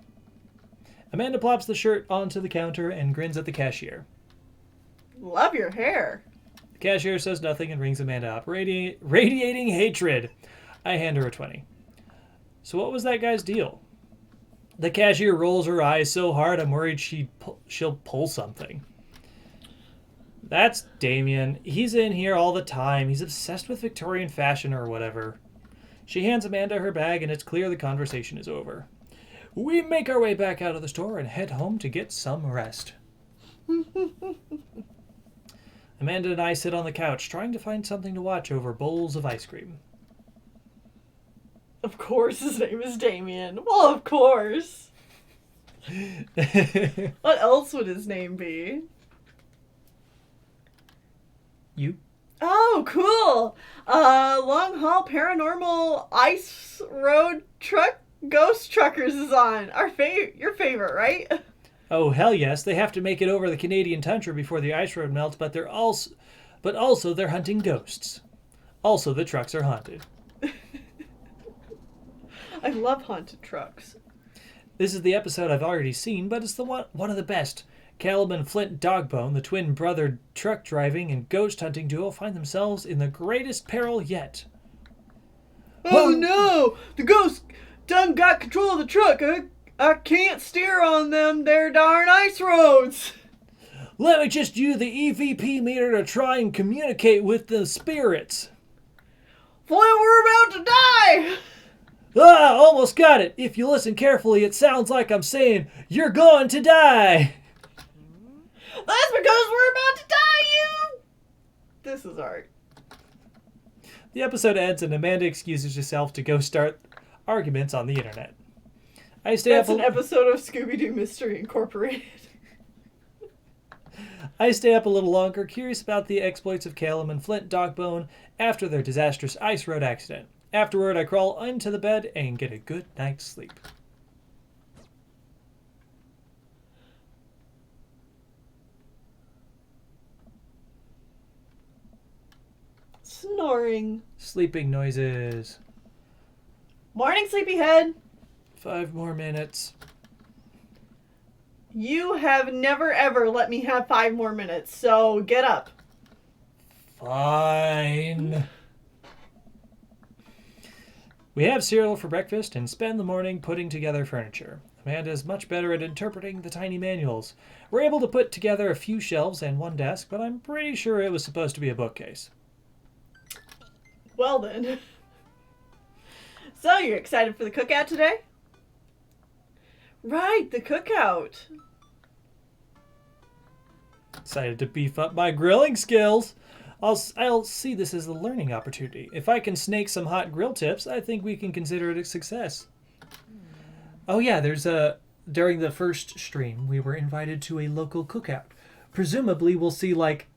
Amanda plops the shirt onto the counter and grins at the cashier. Love your hair. The cashier says nothing and rings Amanda up, radiating hatred. I hand her a 20. So what was that guy's deal? The cashier rolls her eyes so hard I'm worried she'll pull something. That's Damien. He's in here all the time. He's obsessed with Victorian fashion or whatever. She hands Amanda her bag and it's clear the conversation is over. We make our way back out of the store and head home to get some rest. Amanda and I sit on the couch trying to find something to watch over bowls of ice cream. Of course his name is Damien. Well, of course. What else would his name be? You? Oh, cool. Long haul paranormal ice road truck ghost truckers is on. Your favorite, right? Oh, hell yes. They have to make it over the Canadian tundra before the ice road melts, but also they're hunting ghosts. Also, the trucks are haunted. I love haunted trucks. This is the episode I've already seen, but it's the one of the best. Callum and Flint Dogbone, the twin brother truck driving and ghost hunting duo, find themselves in the greatest peril yet. Oh no! The ghost done got control of the truck. I can't steer on them there darn ice roads. Let me just use the EVP meter to try and communicate with the spirits. Flint, we're about to die! Ah, almost got it. If you listen carefully, it sounds like I'm saying, you're going to die. That's because we're about to die, you! This is art. The episode ends and Amanda excuses herself to go start arguments on the internet. That's an episode of Scooby-Doo Mystery Incorporated. I stay up a little longer, curious about the exploits of Callum and Flint Dogbone after their disastrous ice road accident. Afterward, I crawl into the bed and get a good night's sleep. Snoring. Sleeping noises. Morning, sleepyhead. 5 more minutes. You have never ever let me have 5 more minutes, so get up. Fine. We have cereal for breakfast and spend the morning putting together furniture. Amanda is much better at interpreting the tiny manuals. We're able to put together a few shelves and one desk, but I'm pretty sure it was supposed to be a bookcase. Well then. So, you're excited for the cookout today? Right, the cookout. Excited to beef up my grilling skills. I'll see this as a learning opportunity. If I can snake some hot grill tips, I think we can consider it a success. Oh yeah, during the first stream, we were invited to a local cookout. Presumably, we'll see, like,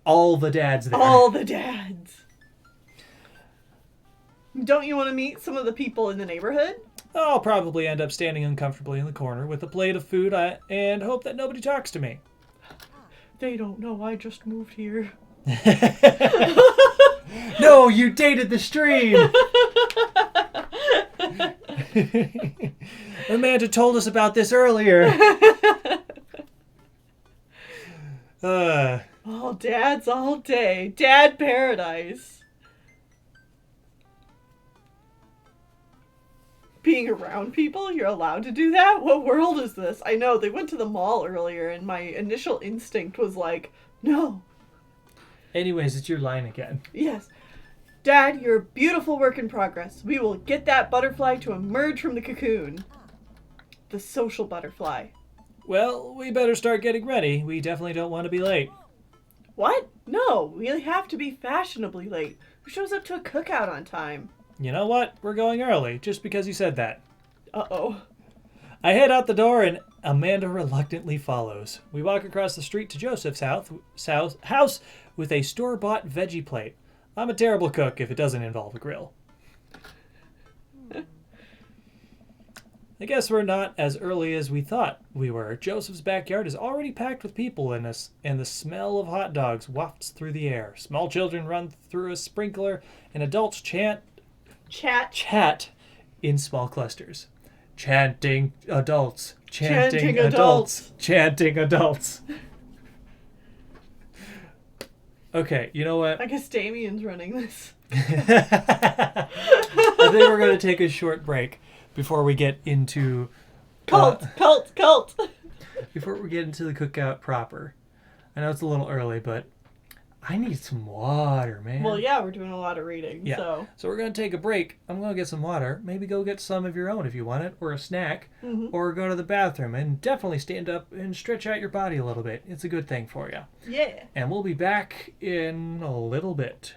all the dads there. All the dads. Don't you want to meet some of the people in the neighborhood? I'll probably end up standing uncomfortably in the corner with a plate of food and hope that nobody talks to me. They don't know I just moved here. No, you dated the stream! Amanda told us about this earlier. All dads all day. Dad paradise. Being around people? You're allowed to do that? What world is this? I know, they went to the mall earlier and my initial instinct was like, no. Anyways, it's your line again. Yes. Dad, you're a beautiful work in progress. We will get that butterfly to emerge from the cocoon. The social butterfly. Well, we better start getting ready. We definitely don't want to be late. What? No, we have to be fashionably late. Who shows up to a cookout on time? You know what? We're going early, just because you said that. Uh-oh. I head out the door and Amanda reluctantly follows. We walk across the street to Joseph's house with a store-bought veggie plate. I'm a terrible cook if it doesn't involve a grill. I guess we're not as early as we thought we were. Joseph's backyard is already packed with people in us, and the smell of hot dogs wafts through the air. Small children run through a sprinkler, and adults chat in small clusters. Chanting adults. Chanting adults. Chanting adults. Okay, you know what? I guess Damien's running this. I think we're going to take a short break before we get into... Cult! Before we get into the cookout proper. I know it's a little early, but I need some water, man. Well, yeah, we're doing a lot of reading, Yeah. so... So we're going to take a break. I'm going to get some water. Maybe go get some of your own if you want it, or a snack, or go to the bathroom. And definitely stand up and stretch out your body a little bit. It's a good thing for you. Yeah. And we'll be back in a little bit.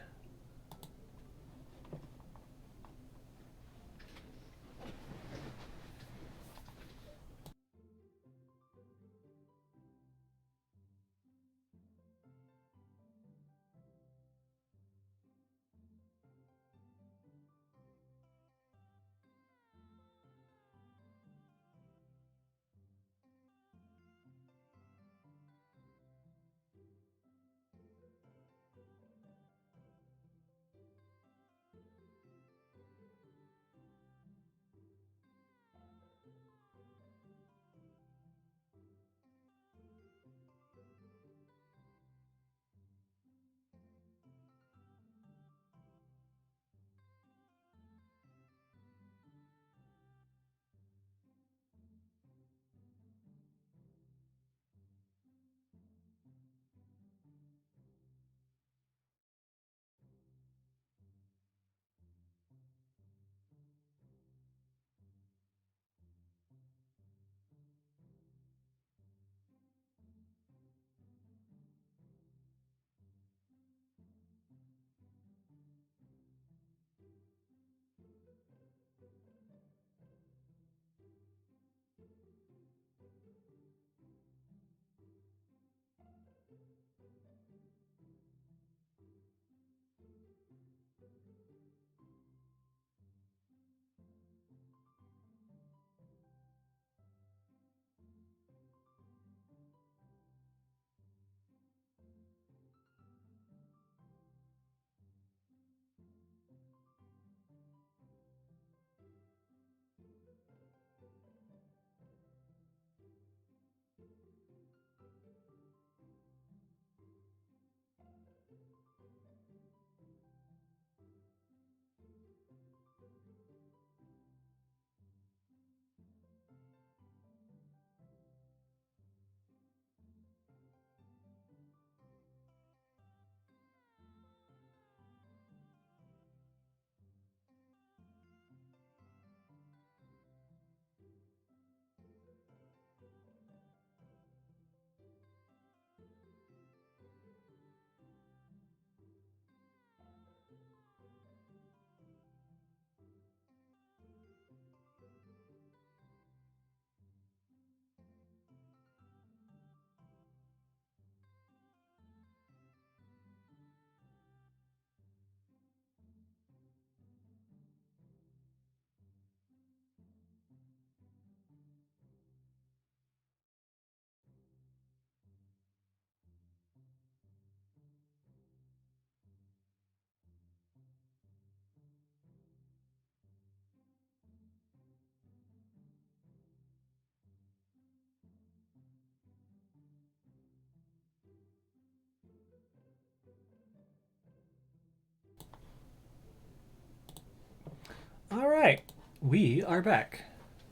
All right, we are back.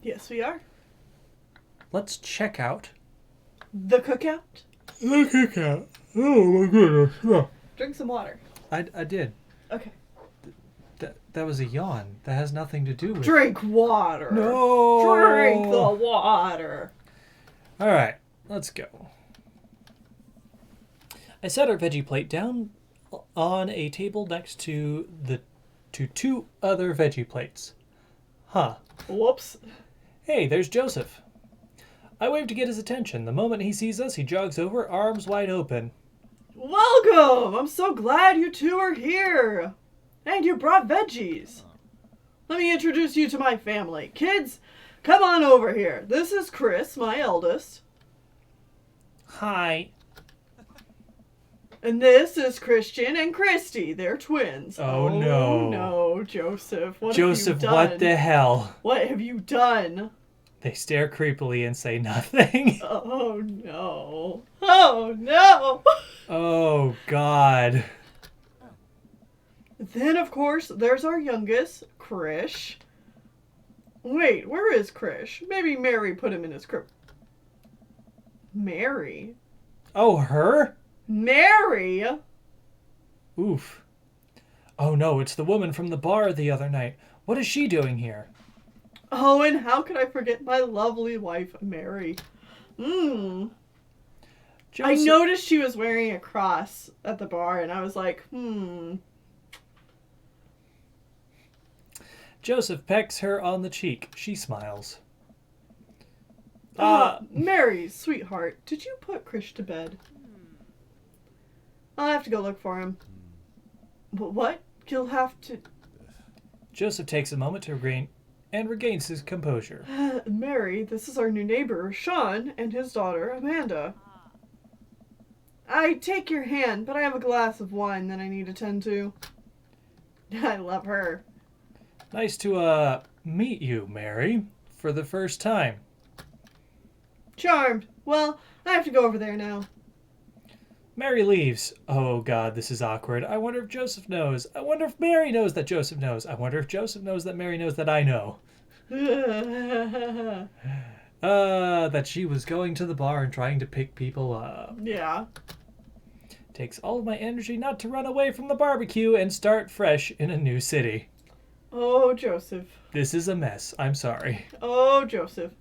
Yes, we are. Let's check out The cookout. the cookout. Oh my goodness! Yeah. Drink some water. I did. Okay. That was a yawn. That has nothing to do with. Drink water. No. Drink the water. All right, let's go. I set our veggie plate down on a table next to two other veggie plates. Huh. Whoops. Hey, there's Joseph. I wave to get his attention. The moment he sees us, he jogs over, arms wide open. Welcome! I'm so glad you two are here. And you brought veggies. Let me introduce you to my family. Kids, Come on over here. This is Chris, my eldest. Hi. And this is Christian and Christy. They're twins. Oh, no. No, Joseph. What Joseph, have you done? what the hell? What have you done? They stare creepily and say nothing. Oh, no. Oh, no. Oh, God. Then, of course, there's our youngest, Krish. Wait, where is Krish? Maybe Mary put him in his crib. Mary? Oh, her? Mary? Oof. Oh, no, it's the woman from the bar the other night. What is she doing here? Oh, and how could I forget my lovely wife, Mary? Joseph... I noticed she was wearing a cross at the bar, and I was like, Joseph pecks her on the cheek. She smiles. Mary, sweetheart, did you put Krish to bed? I'll have to go look for him. But what? You'll have to... Joseph takes a moment to regains his composure. Mary, this is our new neighbor, Sean, and his daughter, Amanda. I take your hand, but I have a glass of wine that I need to tend to. I love her. Nice to, meet you, Mary, for the first time. Charmed. Well, I have to go over there now. Mary leaves. Oh, God, this is awkward. I wonder if Joseph knows. I wonder if Mary knows that Joseph knows. I wonder if Joseph knows that Mary knows that I know. That she was going to the bar and trying to pick people up. Yeah. Takes all of my energy not to run away from the barbecue and start fresh in a new city. Oh, Joseph. This is a mess. I'm sorry. Oh, Joseph.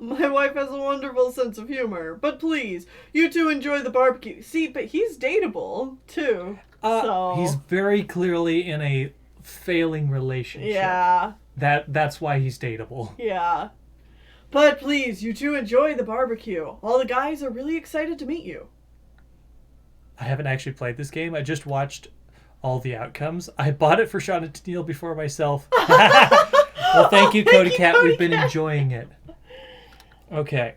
My wife has a wonderful sense of humor. But please, you two enjoy the barbecue. See, but he's dateable, too. He's very clearly in a failing relationship. Yeah. That's why he's dateable. Yeah. But please, you two enjoy the barbecue. All the guys are really excited to meet you. I haven't actually played this game. I just watched all the outcomes. I bought it for Sean and Tennille before myself. Well, thank you, Cody Cat. We've been enjoying it. Okay.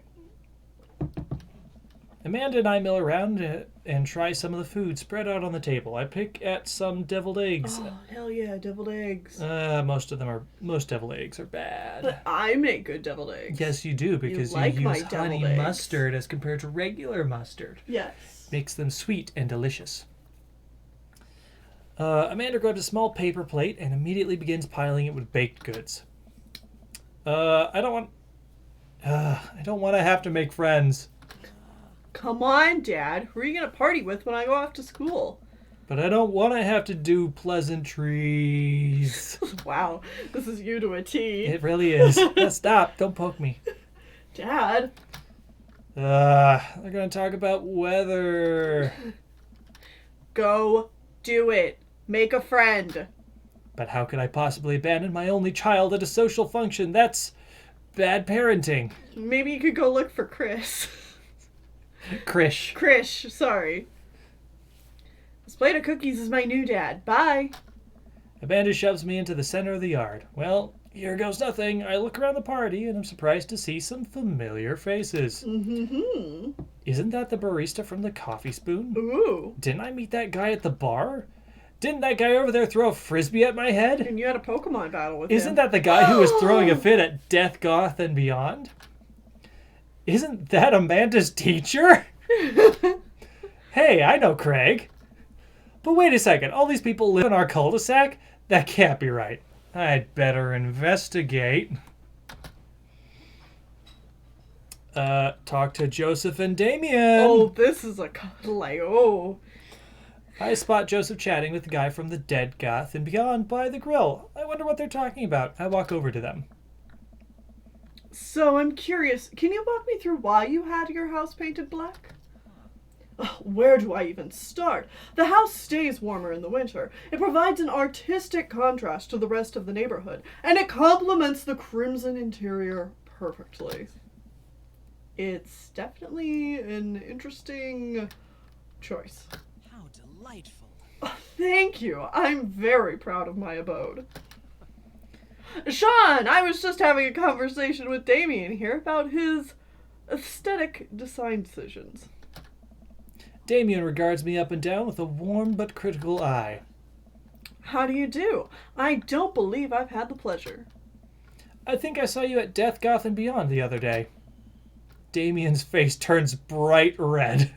Amanda and I mill around and try some of the food spread out on the table. I pick at some deviled eggs. Oh, hell yeah, deviled eggs. Most deviled eggs are bad. But I make good deviled eggs. Yes, you do, because you use honey mustard as compared to regular mustard. Yes. Makes them sweet and delicious. Amanda grabs a small paper plate and immediately begins piling it with baked goods. I don't want to have to make friends. Come on, Dad. Who are you going to party with when I go off to school? But I don't want to have to do pleasantries. Wow, this is you to a T. It really is. Stop. Don't poke me. Dad. They're going to talk about weather. Go do it. Make a friend. But how could I possibly abandon my only child at a social function? That's bad parenting. Maybe you could go look for Chris. Krish, sorry. This plate of cookies is my new dad. Bye. Amanda shoves me into the center of the yard. Well, here goes nothing. I look around the party and I'm surprised to see some familiar faces. Mm-hmm. Isn't that the barista from the Coffee Spoon? Ooh. Didn't I meet that guy at the bar? Didn't that guy over there throw a frisbee at my head? And you had a Pokemon battle with him. Isn't that the guy who was throwing a fit at Death, Goth, and Beyond? Isn't that Amanda's teacher? Hey, I know Craig. But wait a second, all these people live in our cul-de-sac? That can't be right. I'd better investigate. Talk to Joseph and Damien. Oh, this is oh. I spot Joseph chatting with the guy from the Dead, Goth, and Beyond by the grill. I wonder what they're talking about. I walk over to them. So I'm curious, can you walk me through why you had your house painted black? Where do I even start? The house stays warmer in the winter. It provides an artistic contrast to the rest of the neighborhood, and it complements the crimson interior perfectly. It's definitely an interesting choice. How delightful. Thank you. I'm very proud of my abode. Sean, I was just having a conversation with Damien here about his aesthetic design decisions. Damien regards me up and down with a warm but critical eye. How do you do? I don't believe I've had the pleasure. I think I saw you at Death, Goth, and Beyond the other day. Damien's face turns bright red.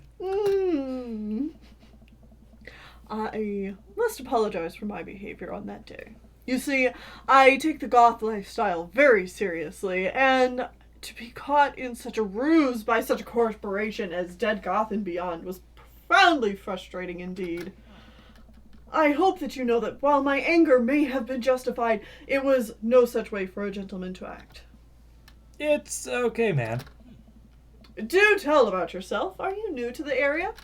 I must apologize for my behavior on that day. You see, I take the goth lifestyle very seriously, and to be caught in such a ruse by such a corporation as Dead Goth and Beyond was profoundly frustrating indeed. I hope that you know that while my anger may have been justified, it was no such way for a gentleman to act. It's okay, man. Do tell about yourself. Are you new to the area?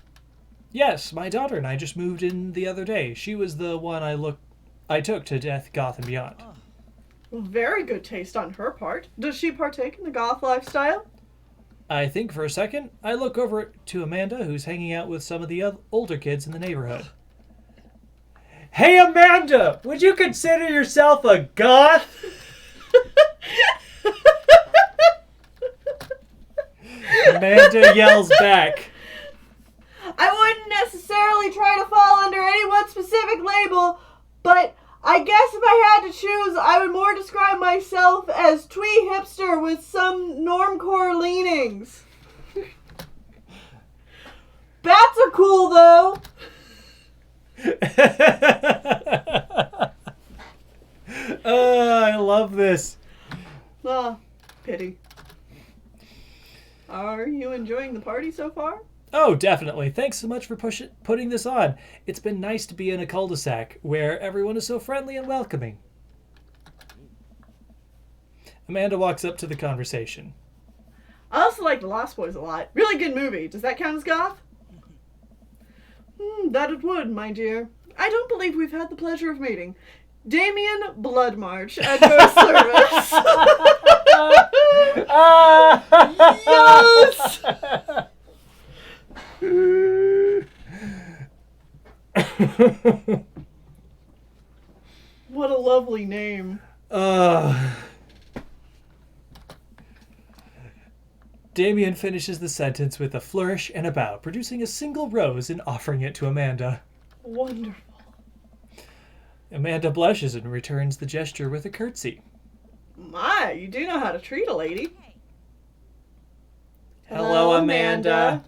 Yes, my daughter and I just moved in the other day. She was the one I took to Death, Goth, and Beyond. Very good taste on her part. Does she partake in the goth lifestyle? I think for a second, I look over to Amanda, who's hanging out with some of the older kids in the neighborhood. Hey, Amanda! Would you consider yourself a goth? Amanda yells back. I wouldn't necessarily try to fall under any one specific label, but I guess if I had to choose, I would more describe myself as twee hipster with some normcore leanings. Bats are cool, though. I love this. Pity. Are you enjoying the party so far? Oh, definitely. Thanks so much for putting this on. It's been nice to be in a cul-de-sac where everyone is so friendly and welcoming. Amanda walks up to the conversation. I also like The Lost Boys a lot. Really good movie. Does that count as goth? That it would, my dear. I don't believe we've had the pleasure of meeting. Damien Bloodmarch at your service. Yes! What a lovely name. Damien finishes the sentence with a flourish and a bow, producing a single rose and offering it to Amanda. Wonderful. Amanda blushes and returns the gesture with a curtsy. My, you do know how to treat a lady. Hello, Amanda.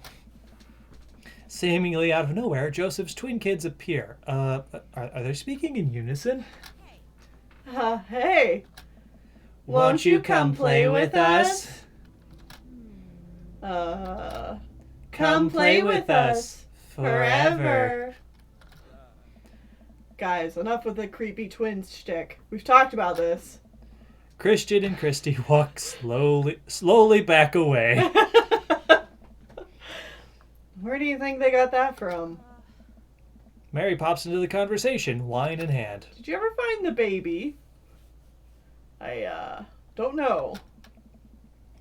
Seemingly out of nowhere, Joseph's twin kids appear. Are they speaking in unison? Hey. Won't you come play with us? Come play with us. Forever. Guys, enough with the creepy twins shtick. We've talked about this. Christian and Christy walk slowly back away. Where do you think they got that from? Mary pops into the conversation, wine in hand. Did you ever find the baby? I, don't know.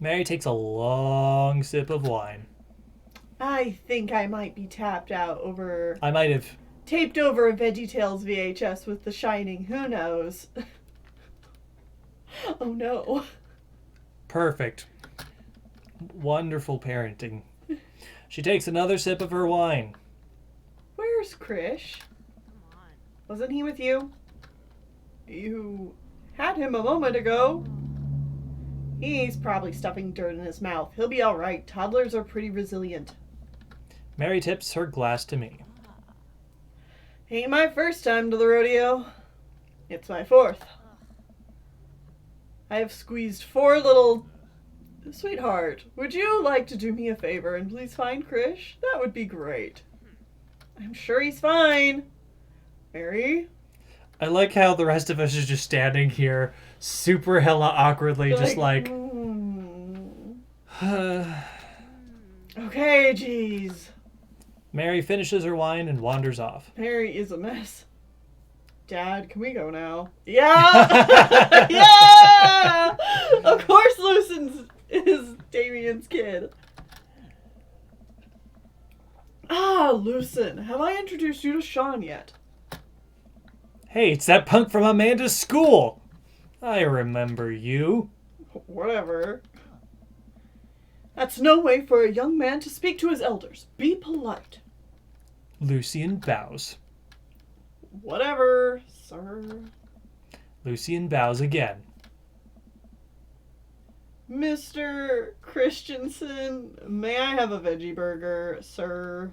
Mary takes a long sip of wine. I think I might be tapped out over... I might have... Taped over a VeggieTales VHS with The Shining. Who knows? Oh, no. Perfect. Wonderful parenting. She takes another sip of her wine. Where's Krish? Wasn't he with you? You had him a moment ago. He's probably stuffing dirt in his mouth. He'll be all right. Toddlers are pretty resilient. Mary tips her glass to me. Ain't my first time to the rodeo. It's my fourth. I have squeezed 4 little... Sweetheart, would you like to do me a favor and please find Krish? That would be great. I'm sure he's fine. Mary? I like how the rest of us are just standing here, super hella awkwardly, just like... Okay, jeez. Mary finishes her wine and wanders off. Mary is a mess. Dad, can we go now? Yeah! Yeah! Of course Lucen's is Damien's kid. Ah, Lucen. Have I introduced you to Sean yet? Hey, it's that punk from Amanda's school. I remember you. Whatever. That's no way for a young man to speak to his elders. Be polite. Lucian bows. Whatever, sir. Lucian bows again. Mr. Christensen, may I have a veggie burger, sir?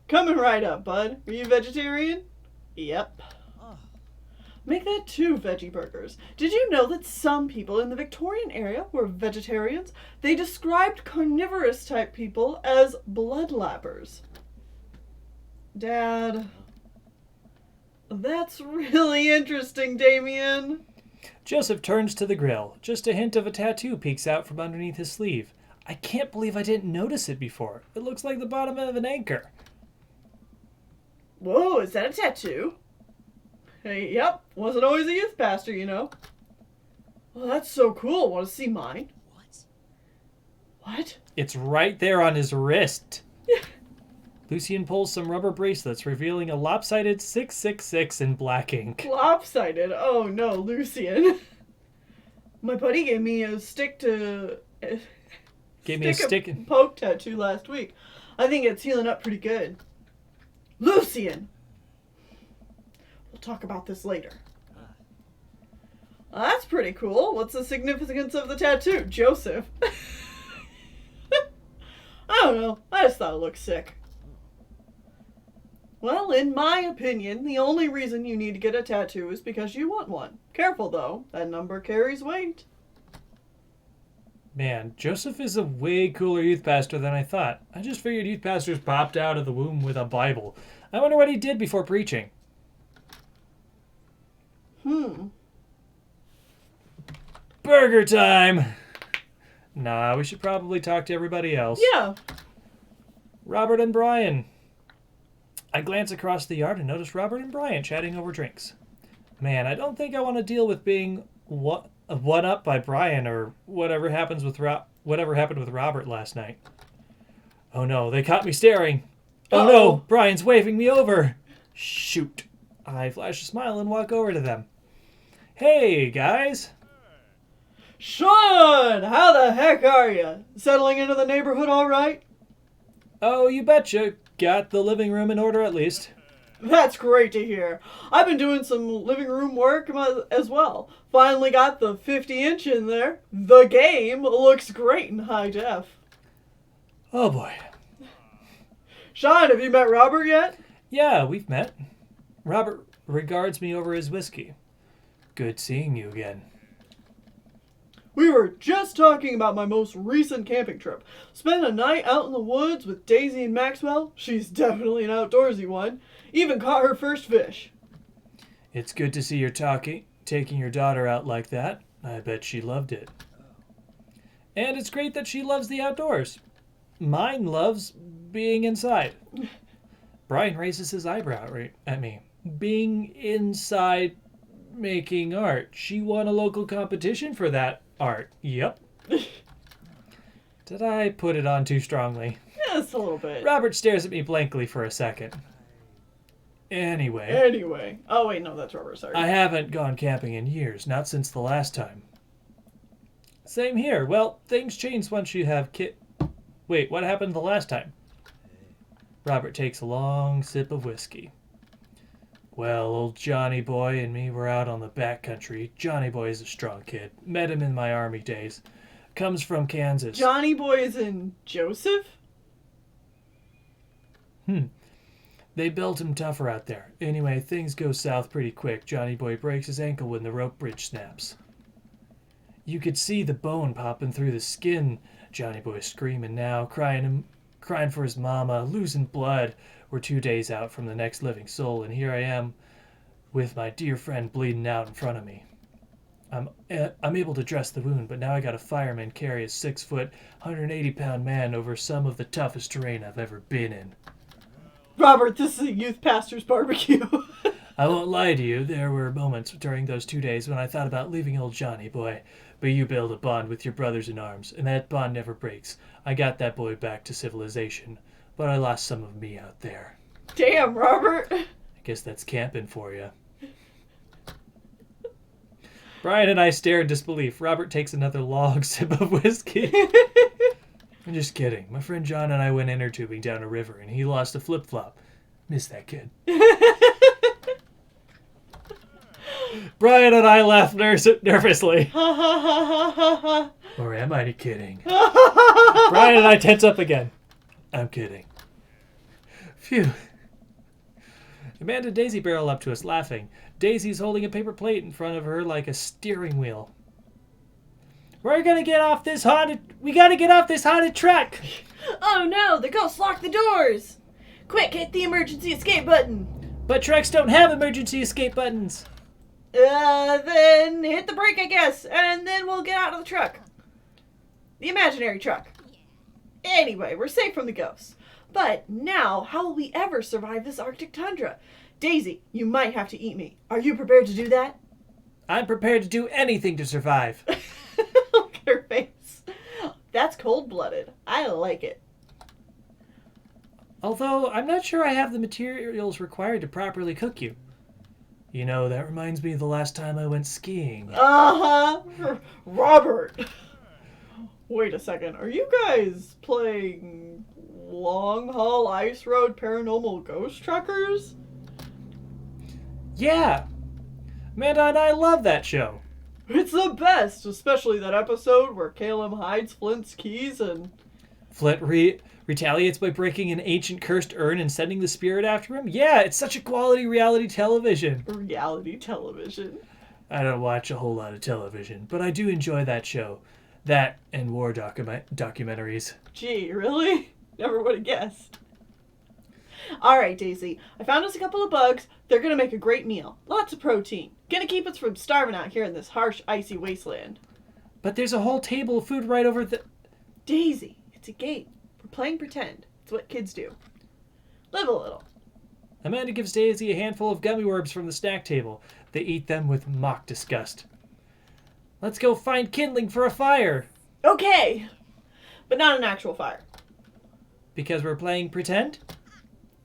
Coming right up, bud. Are you vegetarian? Yep. Make that 2 veggie burgers. Did you know that some people in the Victorian area were vegetarians? They described carnivorous type people as bloodlappers. Dad, that's really interesting, Damien. Joseph turns to the grill. Just a hint of a tattoo peeks out from underneath his sleeve. I can't believe I didn't notice it before. It looks like the bottom of an anchor. Whoa, is that a tattoo? Hey, yep, wasn't always a youth pastor, you know. Well, that's so cool. Want to see mine? What? It's right there on his wrist. Lucian pulls some rubber bracelets, revealing a lopsided 666 in black ink. Lopsided? Oh no, Lucian. My buddy gave me a stick to... Gave me a stick and poke tattoo last week. I think it's healing up pretty good. Lucian! We'll talk about this later. That's pretty cool. What's the significance of the tattoo, Joseph? I don't know. I just thought it looked sick. Well, in my opinion, the only reason you need to get a tattoo is because you want one. Careful, though. That number carries weight. Man, Joseph is a way cooler youth pastor than I thought. I just figured youth pastors popped out of the womb with a Bible. I wonder what he did before preaching. Burger time! Nah, we should probably talk to everybody else. Yeah. Robert and Brian. I glance across the yard and notice Robert and Brian chatting over drinks. Man, I don't think I want to deal with being one up by Brian or whatever happened with Robert last night. Oh no, they caught me staring. Oh no, Brian's waving me over. Shoot. I flash a smile and walk over to them. Hey, guys. Sean, how the heck are you? Settling into the neighborhood all right? Oh, you betcha. Got the living room in order at least. That's great to hear. I've been doing some living room work as well. Finally got the 50-inch in there. The game looks great in high def. Oh boy. Sean, have you met Robert yet? Yeah, we've met. Robert regards me over his whiskey. Good seeing you again. We were just talking about my most recent camping trip. Spent a night out in the woods with Daisy and Maxwell. She's definitely an outdoorsy one. Even caught her first fish. It's good to see you're taking your daughter out like that. I bet she loved it. And it's great that she loves the outdoors. Mine loves being inside. Brian raises his eyebrow right at me. Being inside making art. She won a local competition for that art. Yep. Did I put it on too strongly? Yes, a little bit. Robert stares at me blankly for a second. Anyway. Oh, wait, no, that's Robert, sorry. I haven't gone camping in years, not since the last time. Same here. Well, things change once you have Wait, what happened the last time? Robert takes a long sip of whiskey. Well, old Johnny Boy and me were out on the backcountry. Johnny Boy is a strong kid. Met him in my army days. Comes from Kansas. Johnny Boy is in Joseph? They built him tougher out there. Anyway, things go south pretty quick. Johnny Boy breaks his ankle when the rope bridge snaps. You could see the bone popping through the skin. Johnny Boy's screaming now, crying for his mama, losing blood. We're 2 days out from the next living soul, and here I am with my dear friend bleeding out in front of me. I'm able to dress the wound, but now I got a fireman carry a 6-foot, 180-pound man over some of the toughest terrain I've ever been in. Robert, this is a youth pastor's barbecue. I won't lie to you, there were moments during those 2 days when I thought about leaving old Johnny Boy, but you build a bond with your brothers in arms, and that bond never breaks. I got that boy back to civilization, but I lost some of me out there. Damn, Robert. I guess that's camping for you. Brian and I stare in disbelief. Robert takes another long sip of whiskey. I'm just kidding. My friend John and I went inner tubing down a river, and he lost a flip-flop. Miss that kid. Brian and I laugh nervously. Or am I kidding? Brian and I tense up again. I'm kidding. Phew. Amanda and Daisy barrel up to us, laughing. Daisy's holding a paper plate in front of her like a steering wheel. We gotta get off this haunted truck! Oh no, the ghosts locked the doors! Quick, hit the emergency escape button! But trucks don't have emergency escape buttons. Then hit the brake, I guess, and then we'll get out of the truck. The imaginary truck. Anyway, we're safe from the ghosts. But now, how will we ever survive this Arctic tundra? Daisy, you might have to eat me. Are you prepared to do that? I'm prepared to do anything to survive. Look at her face. That's cold-blooded. I like it. Although, I'm not sure I have the materials required to properly cook you. You know, that reminds me of the last time I went skiing. Uh-huh. Robert. Wait a second. Are you guys playing Long Haul Ice Road Paranormal Ghost Truckers? Yeah. Amanda and I love that show. It's the best, especially that episode where Caleb hides Flint's keys and... Flint retaliates by breaking an ancient cursed urn and sending the spirit after him? Yeah, it's such a quality reality television. Reality television. I don't watch a whole lot of television, but I do enjoy that show. That and war documentaries. Gee, really? Never would have guessed. Alright, Daisy. I found us a couple of bugs. They're gonna make a great meal. Lots of protein. Gonna keep us from starving out here in this harsh, icy wasteland. But there's a whole table of food right over the... Daisy, it's a game. We're playing pretend. It's what kids do. Live a little. Amanda gives Daisy a handful of gummy worms from the snack table. They eat them with mock disgust. Let's go find kindling for a fire. Okay. But not an actual fire. Because we're playing pretend?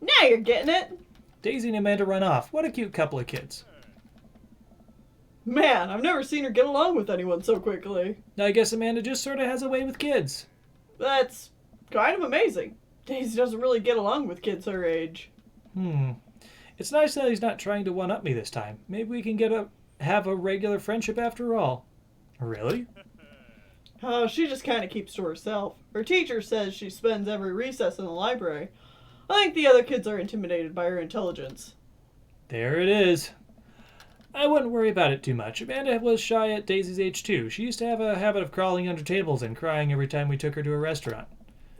Now you're getting it. Daisy and Amanda run off. What a cute couple of kids. Man, I've never seen her get along with anyone so quickly. I guess Amanda just sort of has a way with kids. That's kind of amazing. Daisy doesn't really get along with kids her age. It's nice that he's not trying to one-up me this time. Maybe we can have a regular friendship after all. Really? Oh, she just kind of keeps to herself. Her teacher says she spends every recess in the library. I think the other kids are intimidated by her intelligence. There it is. I wouldn't worry about it too much. Amanda was shy at Daisy's age too. She used to have a habit of crawling under tables and crying every time we took her to a restaurant.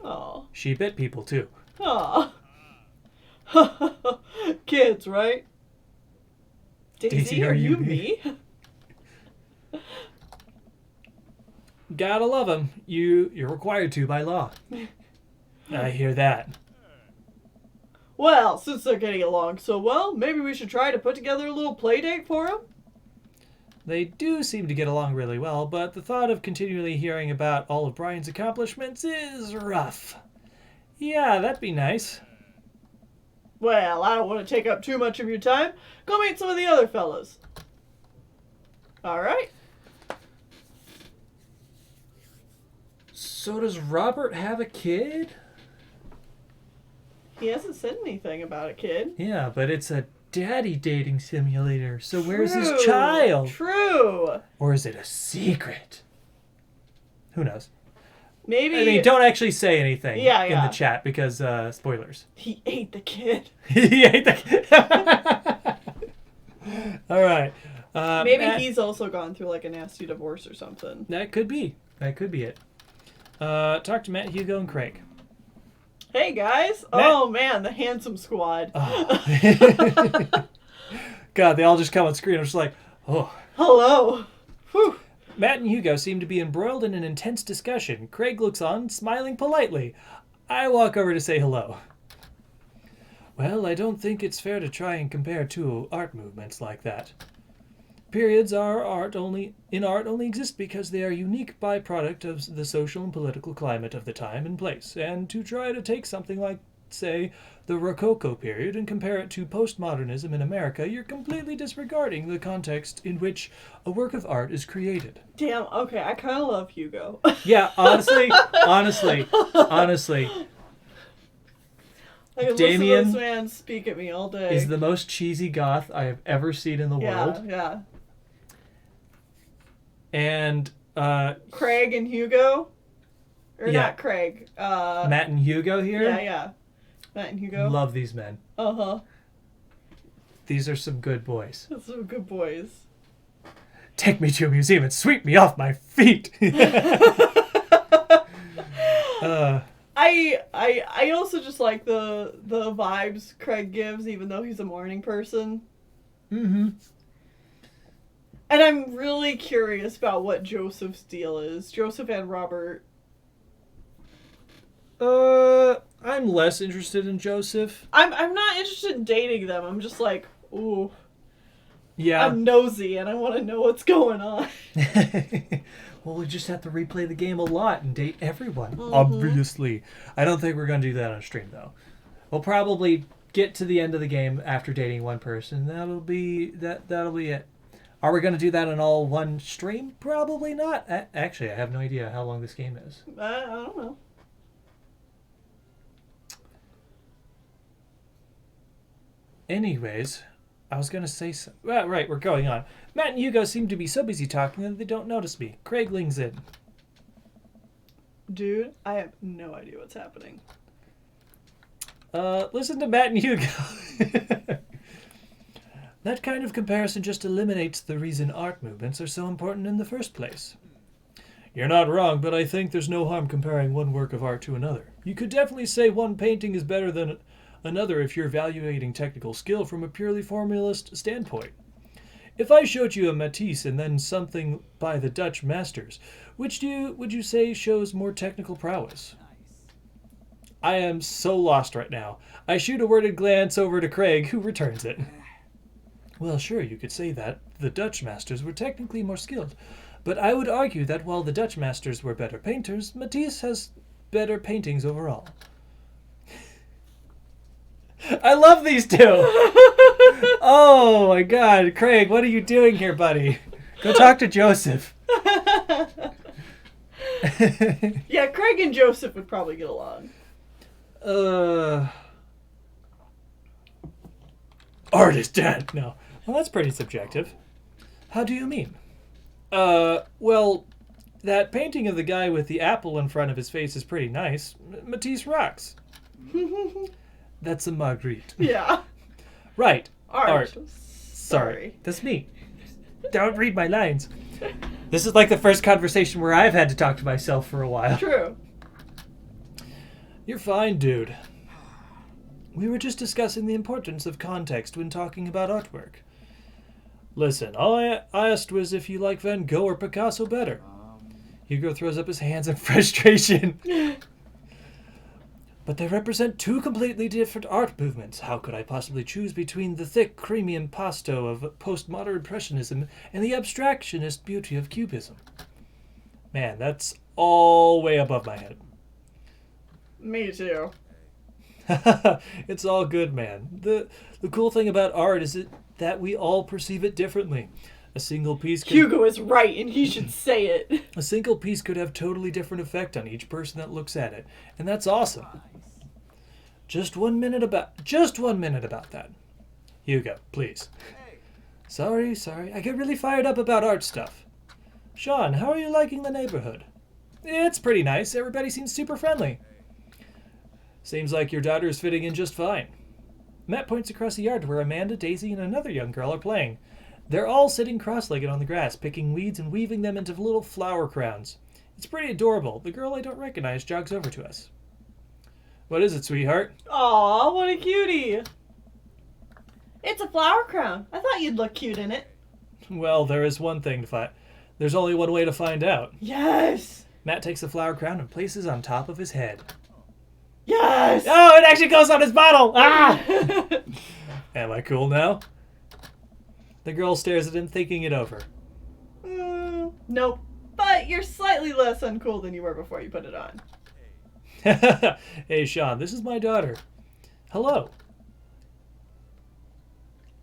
Aw. She bit people too. Aw. Kids, right? Daisy, are you me? Gotta love them. You're required to by law. I hear that. Well, since they're getting along so well, maybe we should try to put together a little play date for them? They do seem to get along really well, but the thought of continually hearing about all of Brian's accomplishments is rough. Yeah, that'd be nice. Well, I don't want to take up too much of your time. Go meet some of the other fellas. Alright. So does Robert have a kid? He hasn't said anything about a kid. Yeah, but it's a daddy dating simulator, so where's his child? True. Or is it a secret? Who knows? Maybe. I mean, don't actually say anything Yeah. in the chat because spoilers. He ate the kid. He ate the kid. All right. Maybe he's also gone through like a nasty divorce or something. That could be. That could be it. Talk to Matt, Hugo, and Craig. Hey guys! Matt. Oh man, the handsome squad. Oh. God, they all just come on screen. I'm just like, oh. Hello. Whew. Matt and Hugo seem to be embroiled in an intense discussion. Craig looks on, smiling politely. I walk over to say hello. Well, I don't think it's fair to try and compare two art movements like that. Periods only exist because they are unique byproduct of the social and political climate of the time and place, and to try to take something like say, the Rococo period and compare it to postmodernism in America, you're completely disregarding the context in which a work of art is created. Damn, okay, I kind of love Hugo. Yeah, honestly. I can Damien listen to this man speak at me all day. is the most cheesy goth I have ever seen in the world. Yeah. And Craig and Hugo? Or Yeah. not Craig. Matt and Hugo here. Yeah. Matt and Hugo. Love these men. Uh-huh. These are some good boys. That's some good boys. Take me to a museum and sweep me off my feet. I also just like the vibes Craig gives, even though he's a morning person. Mm-hmm. And I'm really curious about what Joseph's deal is. Joseph and Robert. I'm less interested in Joseph. I'm not interested in dating them. I'm just like, ooh. Yeah. I'm nosy and I want to know what's going on. Well, we just have to replay the game a lot and date everyone. Mm-hmm. Obviously. I don't think we're going to do that on stream, though. We'll probably get to the end of the game after dating one person. That'll be it. Are we going to do that on all one stream? Probably not. Actually, I have no idea how long this game is. I don't know. Anyways, I was going to say something. Well, right, we're going on. Matt and Hugo seem to be so busy talking that they don't notice me. Craig lings in. Dude, I have no idea what's happening. Listen to Matt and Hugo. That kind of comparison just eliminates the reason art movements are so important in the first place. You're not wrong, but I think there's no harm comparing one work of art to another. You could definitely say one painting is better than another if you're evaluating technical skill from a purely formalist standpoint. If I showed you a Matisse and then something by the Dutch masters, which would you say shows more technical prowess? I am so lost right now. I shoot a worded glance over to Craig, who returns it. Well, sure, you could say that. The Dutch masters were technically more skilled. But I would argue that while the Dutch masters were better painters, Matisse has better paintings overall. I love these two! Oh my god, Craig, what are you doing here, buddy? Go talk to Joseph. Yeah, Craig and Joseph would probably get along. Art is dead. No. Well, that's pretty subjective. How do you mean? Well, that painting of the guy with the apple in front of his face is pretty nice. Matisse rocks. That's a Marguerite. Yeah. Right. Art. Sorry. That's me. Don't read my lines. This is like the first conversation where I've had to talk to myself for a while. True. You're fine, dude. We were just discussing the importance of context when talking about artwork. Listen, all I asked was if you like Van Gogh or Picasso better. Hugo throws up his hands in frustration. But they represent two completely different art movements. How could I possibly choose between the thick, creamy impasto of postmodern impressionism and the abstractionist beauty of cubism? Man, that's all way above my head. Me too. It's all good, man. The cool thing about art is that we all perceive it differently. A single piece Hugo is right, and he should say it. A single piece could have totally different effect on each person that looks at it, and that's awesome. Just 1 minute about that. Hugo, please. Sorry. I get really fired up about art stuff. Sean, how are you liking the neighborhood? It's pretty nice. Everybody seems super friendly. Seems like your daughter is fitting in just fine. Matt points across the yard where Amanda, Daisy, and another young girl are playing. They're all sitting cross-legged on the grass, picking weeds and weaving them into little flower crowns. It's pretty adorable. The girl I don't recognize jogs over to us. What is it, sweetheart? Aw, what a cutie. It's a flower crown. I thought you'd look cute in it. Well, there is one thing to find. There's only one way to find out. Yes. Matt takes the flower crown and places it on top of his head. Yes. Oh, it actually goes on his bottle. Ah! Am I cool now? The girl stares at him, thinking it over. Nope. But you're slightly less uncool than you were before you put it on. Hey, Sean, this is my daughter. Hello.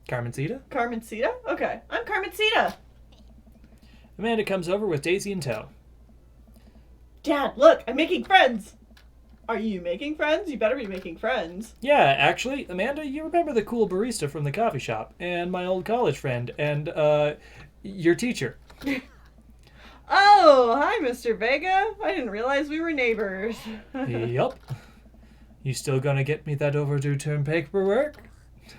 Carmencita? Carmencita? Okay, I'm Carmencita. Amanda comes over with Daisy in tow. Dad, look, I'm making friends. Are you making friends? You better be making friends. Yeah, actually, Amanda, you remember the cool barista from the coffee shop, and my old college friend, and, your teacher. Oh, hi, Mr. Vega. I didn't realize we were neighbors. Yup. You still gonna get me that overdue term paperwork?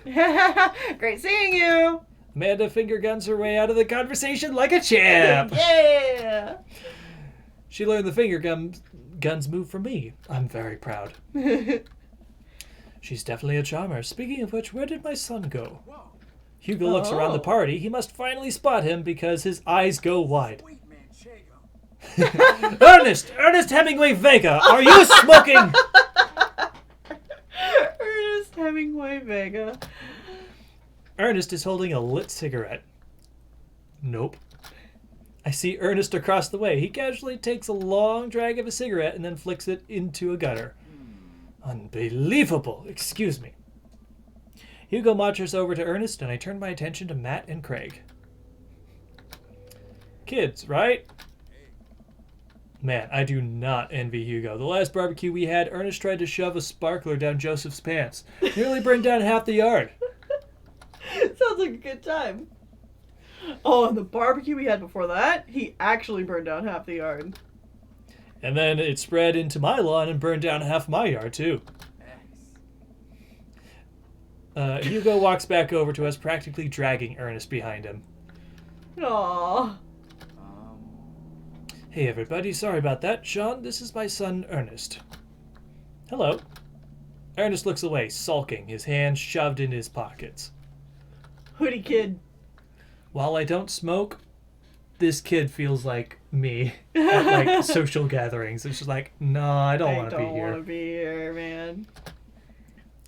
Great seeing you. Amanda finger guns her way out of the conversation like a champ. Yeah. She learned the finger guns move from me. I'm very proud. She's definitely a charmer. Speaking of which, where did my son go? Hugo looks around the party. He must finally spot him because his eyes go wide. Ernest Hemingway Vega, are you smoking? Ernest Hemingway Vega. Ernest is holding a lit cigarette. Nope. I see Ernest across the way. He casually takes a long drag of a cigarette and then flicks it into a gutter. Unbelievable. Excuse me. Hugo marches over to Ernest, and I turn my attention to Matt and Craig. Kids, right? Man, I do not envy Hugo. The last barbecue we had, Ernest tried to shove a sparkler down Joseph's pants. Nearly burned down half the yard. Sounds like a good time. Oh, and the barbecue we had before that, he actually burned down half the yard. And then it spread into my lawn and burned down half my yard, too. Hugo walks back over to us, practically dragging Ernest behind him. Aww. Hey, everybody. Sorry about that. Sean, this is my son, Ernest. Hello. Ernest looks away, sulking, his hands shoved in his pockets. Hoodie kid. While I don't smoke, this kid feels like me at like social gatherings. It's just like, no, I don't want to be here. I don't want to be here, man.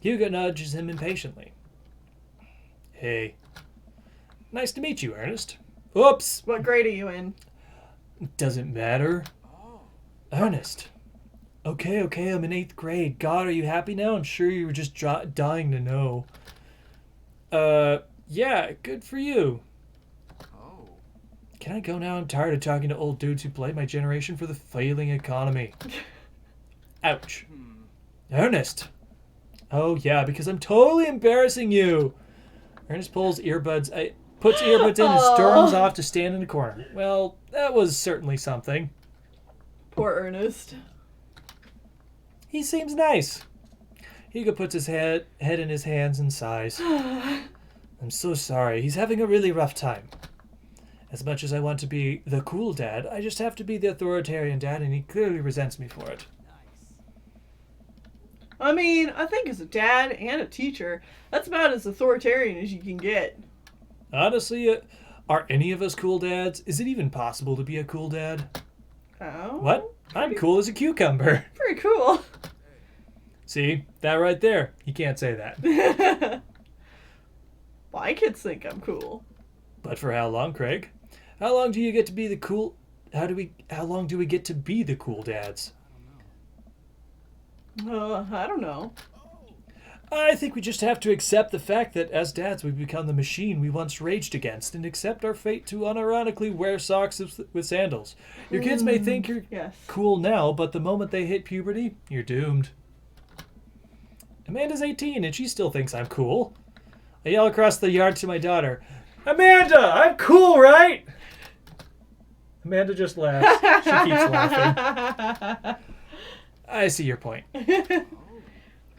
Hugo nudges him impatiently. Hey. Nice to meet you, Ernest. Oops. What grade are you in? Doesn't matter. Ernest. Okay, I'm in 8th grade. God, are you happy now? I'm sure you were just dying to know. Yeah, good for you. Can I go now? I'm tired of talking to old dudes who blame my generation for the failing economy. Ouch. Ernest. Oh, yeah, because I'm totally embarrassing you. Ernest puts earbuds in and storms off to stand in a corner. Well, that was certainly something. Poor Ernest. He seems nice. Hugo puts his head in his hands and sighs. I'm so sorry. He's having a really rough time. As much as I want to be the cool dad, I just have to be the authoritarian dad, and he clearly resents me for it. I mean, I think as a dad and a teacher, that's about as authoritarian as you can get. Honestly, are any of us cool dads? Is it even possible to be a cool dad? Oh. What? I'm cool as a cucumber. Pretty cool. See? That right there. You can't say that. My kids think I'm cool. But for how long, Craig? How long do you get to be the cool... How long do we get to be the cool dads? I don't know. I think we just have to accept the fact that as dads we've become the machine we once raged against and accept our fate to unironically wear socks with sandals. Your kids may think you're cool now, but the moment they hit puberty, you're doomed. Amanda's 18 and she still thinks I'm cool. I yell across the yard to my daughter, Amanda, I'm cool, right? Amanda just laughs. She keeps laughing. I see your point.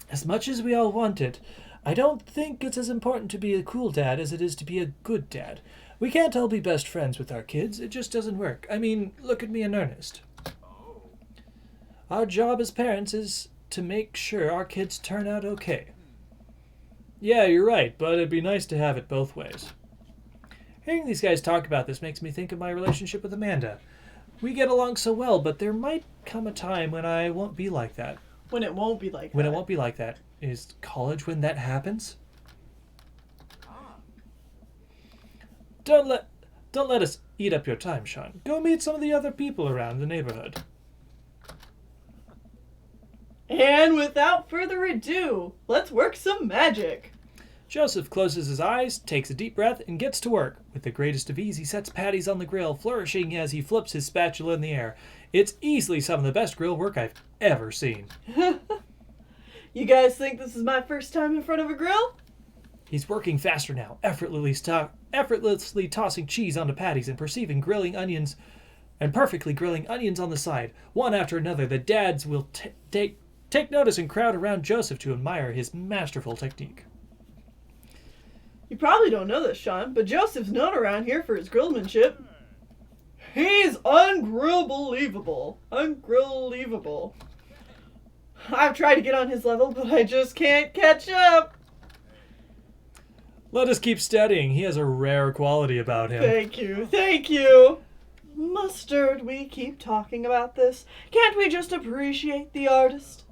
As much as we all want it, I don't think it's as important to be a cool dad as it is to be a good dad. We can't all be best friends with our kids. It just doesn't work. I mean, look at me and Ernest. Our job as parents is to make sure our kids turn out okay. Yeah, you're right, but it'd be nice to have it both ways. Hearing these guys talk about this makes me think of my relationship with Amanda. We get along so well, but there might come a time when I won't be like that. When it won't be like that. When it won't be like that. Is college when that happens? Don't let us eat up your time, Sean. Go meet some of the other people around the neighborhood. And without further ado, let's work some magic. Joseph closes his eyes, takes a deep breath, and gets to work. With the greatest of ease, he sets patties on the grill, flourishing as he flips his spatula in the air. It's easily some of the best grill work I've ever seen. You guys think this is my first time in front of a grill? He's working faster now, effortlessly tossing cheese onto patties and perfectly grilling onions on the side. One after another, the dads will take notice and crowd around Joseph to admire his masterful technique. You probably don't know this, Sean, but Joseph's known around here for his grillmanship. He's ungrillbelievable. Ungrillbelievable. I've tried to get on his level, but I just can't catch up. Let us keep studying. He has a rare quality about him. Thank you, thank you. Mustard, we keep talking about this. Can't we just appreciate the artist?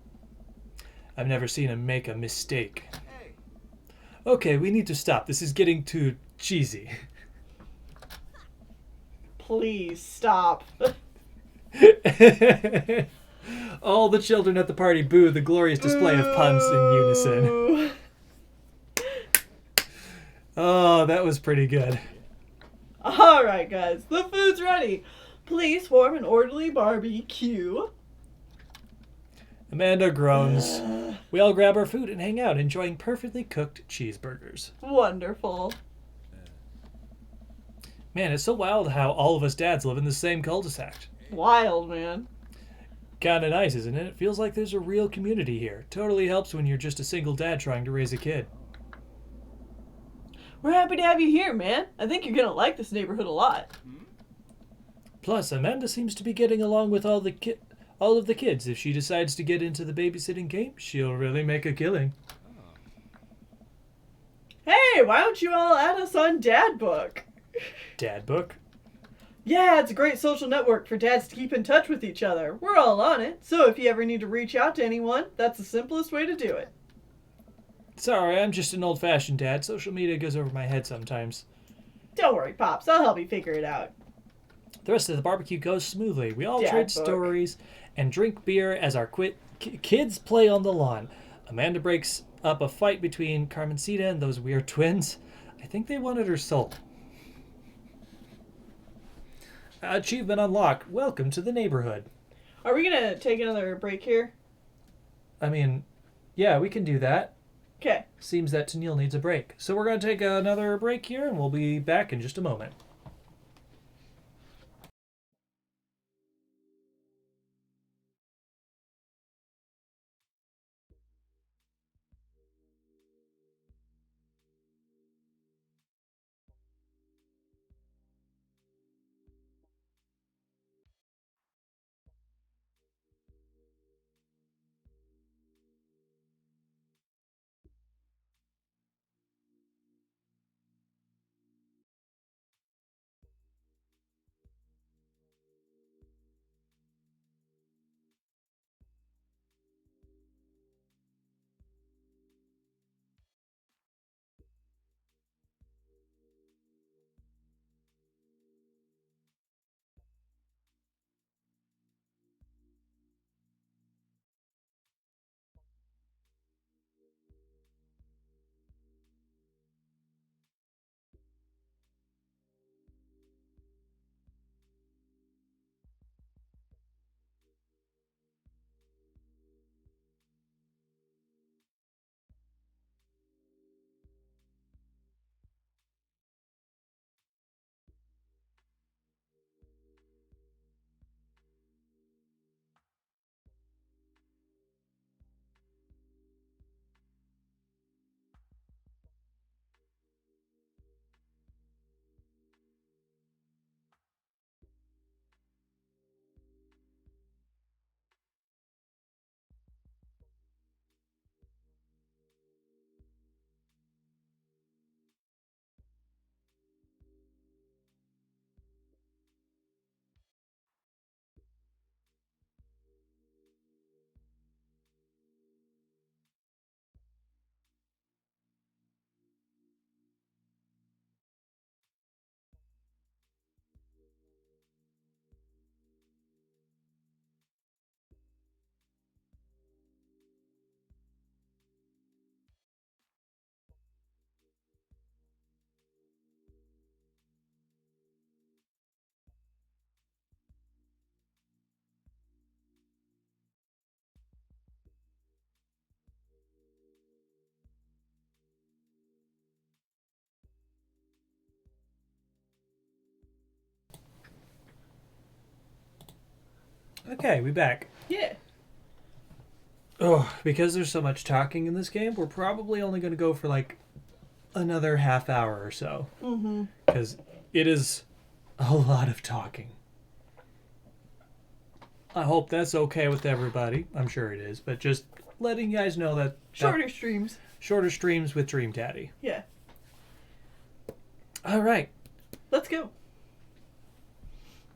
I've never seen him make a mistake. Okay, we need to stop. This is getting too cheesy. Please stop. All the children at the party boo the glorious display of puns in unison. Oh, that was pretty good. Alright, guys, the food's ready. Please form an orderly barbecue. Amanda groans. We all grab our food and hang out, enjoying perfectly cooked cheeseburgers. Wonderful. Man, it's so wild how all of us dads live in the same cul-de-sac. Wild, man. Kinda nice, isn't it? It feels like there's a real community here. Totally helps when you're just a single dad trying to raise a kid. We're happy to have you here, man. I think you're gonna like this neighborhood a lot. Plus, Amanda seems to be getting along with all of the kids. If she decides to get into the babysitting game, she'll really make a killing. Hey, why don't you all add us on Dad Book? Dad book? Yeah, it's a great social network for dads to keep in touch with each other. We're all on it, so if you ever need to reach out to anyone, that's the simplest way to do it. Sorry, I'm just an old-fashioned dad. Social media goes over my head sometimes. Don't worry, Pops. I'll help you figure it out. The rest of the barbecue goes smoothly. We all Dad trade book. stories and drink beer as our kids play on the lawn. Amanda breaks up a fight between Carmencita and those weird twins. I think they wanted her soul. Achievement unlocked. Welcome to the neighborhood. Are we gonna take another break here? I mean, yeah, we can do that. Okay. Seems that Tennille needs a break. So we're going to take another break here, and we'll be back in just a moment. Okay, we back. Yeah. Oh, because there's so much talking in this game, we're probably only going to go for like another half hour or so. Mm-hmm. Because it is a lot of talking. I hope that's okay with everybody. I'm sure it is, but just letting you guys know that Shorter streams. Shorter streams with Dream Daddy. Yeah. All right, Let's go.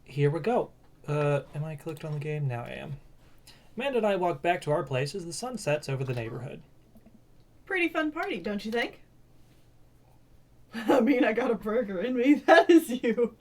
here we go. Am I clicked on the game? Now I am. Amanda and I walk back to our place as the sun sets over the neighborhood. Pretty fun party, don't you think? I mean, I got a burger in me. That is you.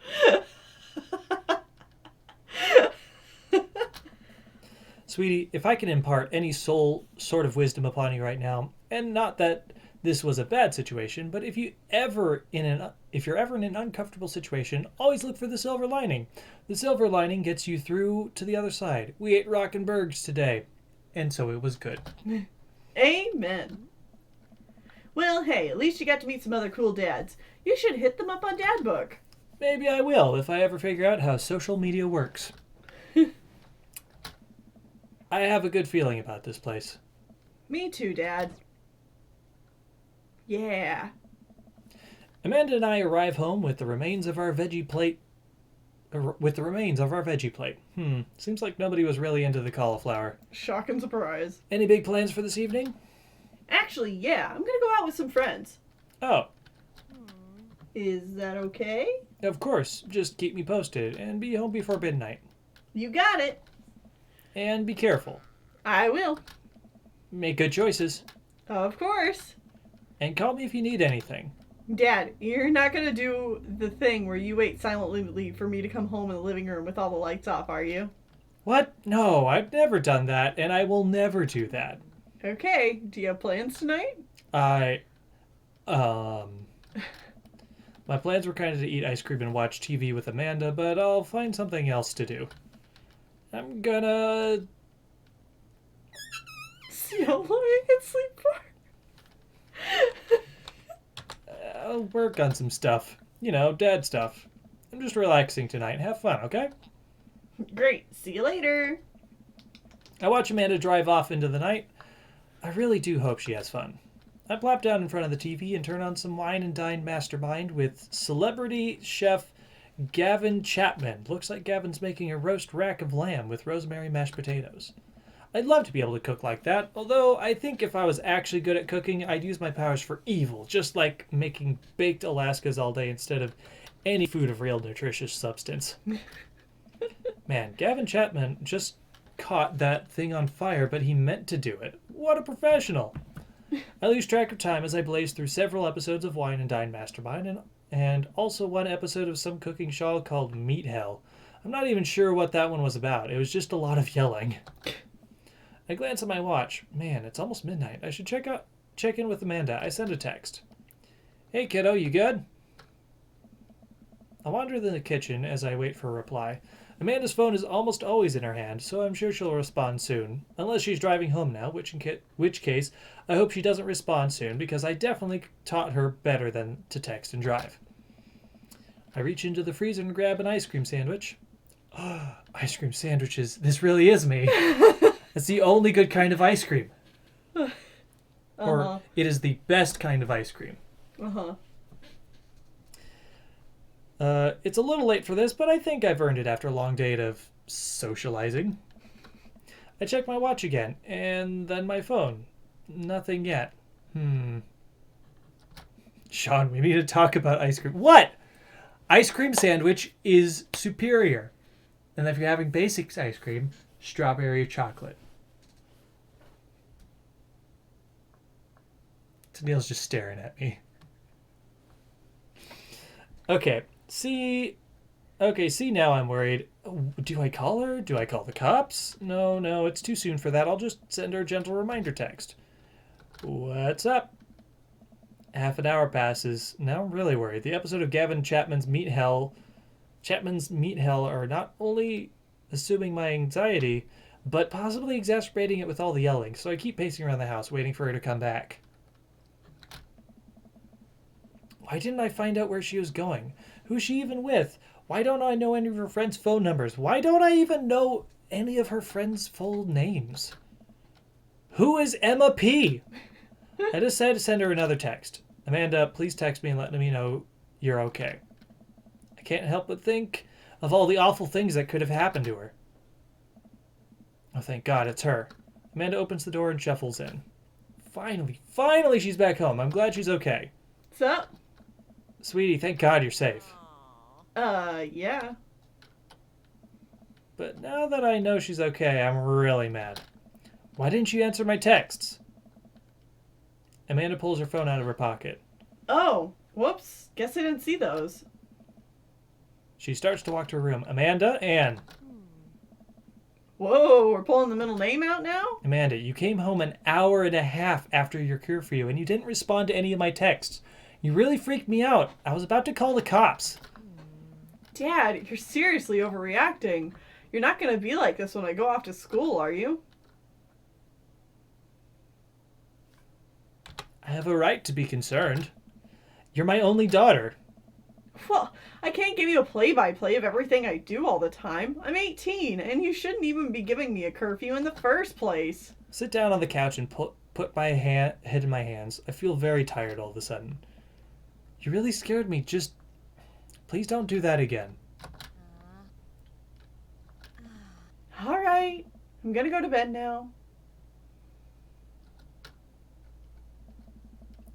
Sweetie, if I can impart any soul sort of wisdom upon you right now, and not that this was a bad situation, but if you're ever in an uncomfortable situation, always look for the silver lining. The silver lining gets you through to the other side. We ate rockin' burgers today, and so it was good. Amen. Well, hey, at least you got to meet some other cool dads. You should hit them up on Dad Book. Maybe I will if I ever figure out how social media works. I have a good feeling about this place. Me too, Dad. Yeah. Amanda and I arrive home with the remains of our veggie plate. Seems like nobody was really into the cauliflower. Shock and surprise. Any big plans for this evening? Actually, yeah, I'm gonna go out with some friends. Oh, Is that okay? of course. Just keep me posted and be home before midnight. You got it. And be careful. I will. Make good choices. Of course. And call me if you need anything. Dad, you're not gonna do the thing where you wait silently for me to come home in the living room with all the lights off, are you? What? No, I've never done that, and I will never do that. Okay, do you have plans tonight? My plans were kind of to eat ice cream and watch TV with Amanda, but I'll find something else to do. I'm gonna... See how long I can sleep for. I'll work on some stuff. You know, dad stuff. I'm just relaxing tonight. Have fun, okay? Great, see you later. I watch Amanda drive off into the night. I really do hope she has fun. I plop down in front of the TV and turn on some Wine and Dine Mastermind with celebrity chef Gavin Chapman. Looks like Gavin's making a roast rack of lamb with rosemary mashed potatoes. I'd love to be able to cook like that, although I think if I was actually good at cooking, I'd use my powers for evil, just like making baked Alaskas all day instead of any food of real nutritious substance. Man, Gavin Chapman just caught that thing on fire, but he meant to do it. What a professional! I lose track of time as I blaze through several episodes of Wine and Dine Mastermind, and also one episode of some cooking show called Meat Hell. I'm not even sure what that one was about. It was just a lot of yelling. I glance at my watch. Man, it's almost midnight. I should check in with Amanda. I send a text. Hey kiddo, you good? I wander in the kitchen as I wait for a reply. Amanda's phone is almost always in her hand, so I'm sure she'll respond soon. Unless she's driving home now, which case I hope she doesn't respond soon because I definitely taught her better than to text and drive. I reach into the freezer and grab an ice cream sandwich. Ice cream sandwiches. This really is me. It's the only good kind of ice cream. Or it is the best kind of ice cream. It's a little late for this, but I think I've earned it after a long day of socializing. I check my watch again, and then my phone. Nothing yet. Sean, we need to talk about ice cream. What? Ice cream sandwich is superior. And if you're having basic ice cream, strawberry or chocolate. Tennille's just staring at me. Okay, see, now I'm worried. Do I call her? Do I call the cops? No, it's too soon for that. I'll just send her a gentle reminder text. What's up? Half an hour passes. Now I'm really worried. The episode of Gavin Chapman's Meat Hell are not only assuming my anxiety, but possibly exacerbating it with all the yelling. So I keep pacing around the house, waiting for her to come back. Why didn't I find out where she was going? Who's she even with? Why don't I know any of her friends' phone numbers? Why don't I even know any of her friends' full names. Who is Emma P? I decided to send her another text. Amanda, please text me and let me know you're okay. I can't help but think of all the awful things that could have happened to her. Oh, thank God, it's her. Amanda opens the door and shuffles in. Finally she's back home. I'm glad she's okay. What's up? Sweetie, thank God you're safe. Yeah. But now that I know she's okay, I'm really mad. Why didn't you answer my texts? Amanda pulls her phone out of her pocket. Oh, whoops. Guess I didn't see those. She starts to walk to her room. Amanda, Anne. Whoa, we're pulling the middle name out now? Amanda, you came home an hour and a half after your curfew, and you didn't respond to any of my texts. You really freaked me out. I was about to call the cops. Dad, you're seriously overreacting. You're not going to be like this when I go off to school, are you? I have a right to be concerned. You're my only daughter. Well, I can't give you a play-by-play of everything I do all the time. I'm 18, and you shouldn't even be giving me a curfew in the first place. Sit down on the couch and put my head in my hands. I feel very tired all of a sudden. You really scared me. Just please don't do that again. All right, I'm going to go to bed now.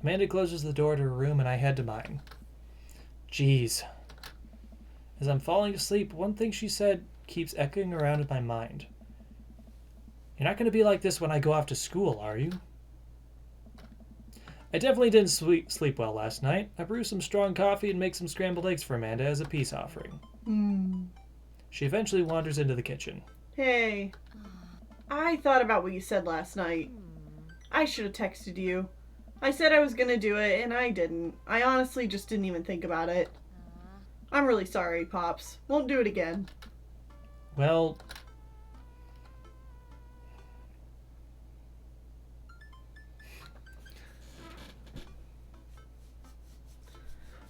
Amanda closes the door to her room and I head to mine. Jeez. As I'm falling asleep, one thing she said keeps echoing around in my mind. You're not going to be like this when I go off to school, are you? I definitely didn't sleep well last night. I brewed some strong coffee and make some scrambled eggs for Amanda as a peace offering. She eventually wanders into the kitchen. Hey, I thought about what you said last night. I should have texted you. I said I was going to do it, and I didn't. I honestly just didn't even think about it. I'm really sorry, Pops. Won't do it again. Well,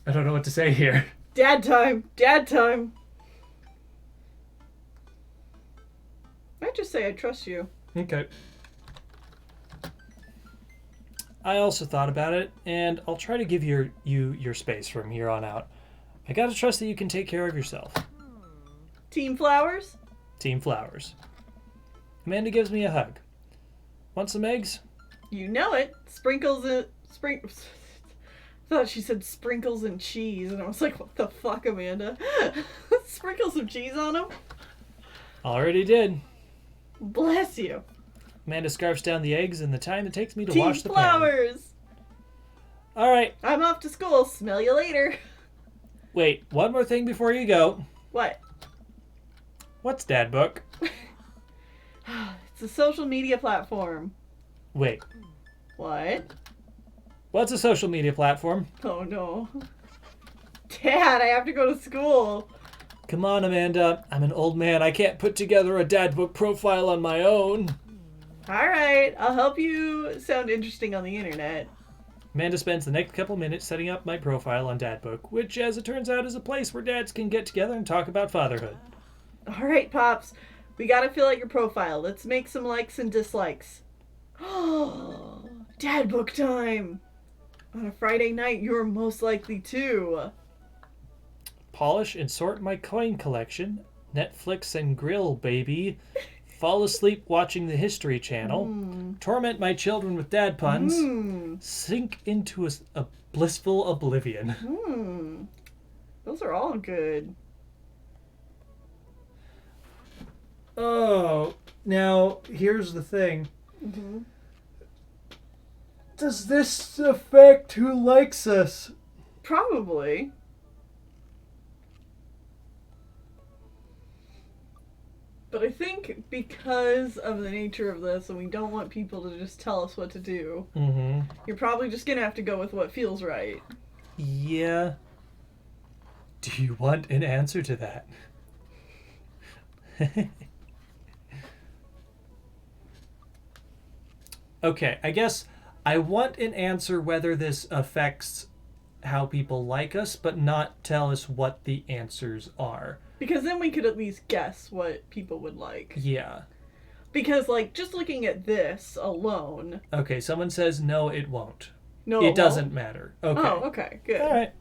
I don't know what to say here. Dad time! Dad time! I'd just say I trust you. Okay. I also thought about it, and I'll try to give you your space from here on out. I gotta trust that you can take care of yourself. Team Flowers? Team Flowers. Amanda gives me a hug. Want some eggs? You know it. Sprinkles and... I thought she said sprinkles and cheese, and I was like, what the fuck, Amanda? Sprinkle some cheese on them? Already did. Bless you. Amanda scarfs down the eggs and the time it takes me to Team wash the pan. Flowers! Alright. I'm off to school. Smell you later. Wait, one more thing before you go. What? What's Dad Book? It's a social media platform. Wait, What? what's a social media platform? Oh no. Dad, I have to go to school. Come on, Amanda. I'm an old man. I can't put together a Dad Book profile on my own. Alright, I'll help you sound interesting on the internet. Amanda spends the next couple minutes setting up my profile on Dad Book, which, as it turns out, is a place where dads can get together and talk about fatherhood. Alright, Pops. We gotta fill out your profile. Let's make some likes and dislikes. Dad Book time! On a Friday night, you're most likely to. Polish and sort my coin collection. Netflix and grill, baby. Fall asleep watching the History Channel. Torment my children with dad puns. Sink into a blissful oblivion. Those are all good. Oh, now here's the thing. Does this affect who likes us? Probably. But I think because of the nature of this, and we don't want people to just tell us what to do, you're probably just gonna have to go with what feels right. Yeah. Do you want an answer to that? Okay, I guess I want an answer whether this affects how people like us, but not tell us what the answers are. Because then we could at least guess what people would like. Yeah. Because, like, just looking at this alone... Okay, someone says no, it won't. No, it doesn't matter. Okay. Oh, okay, good. All right.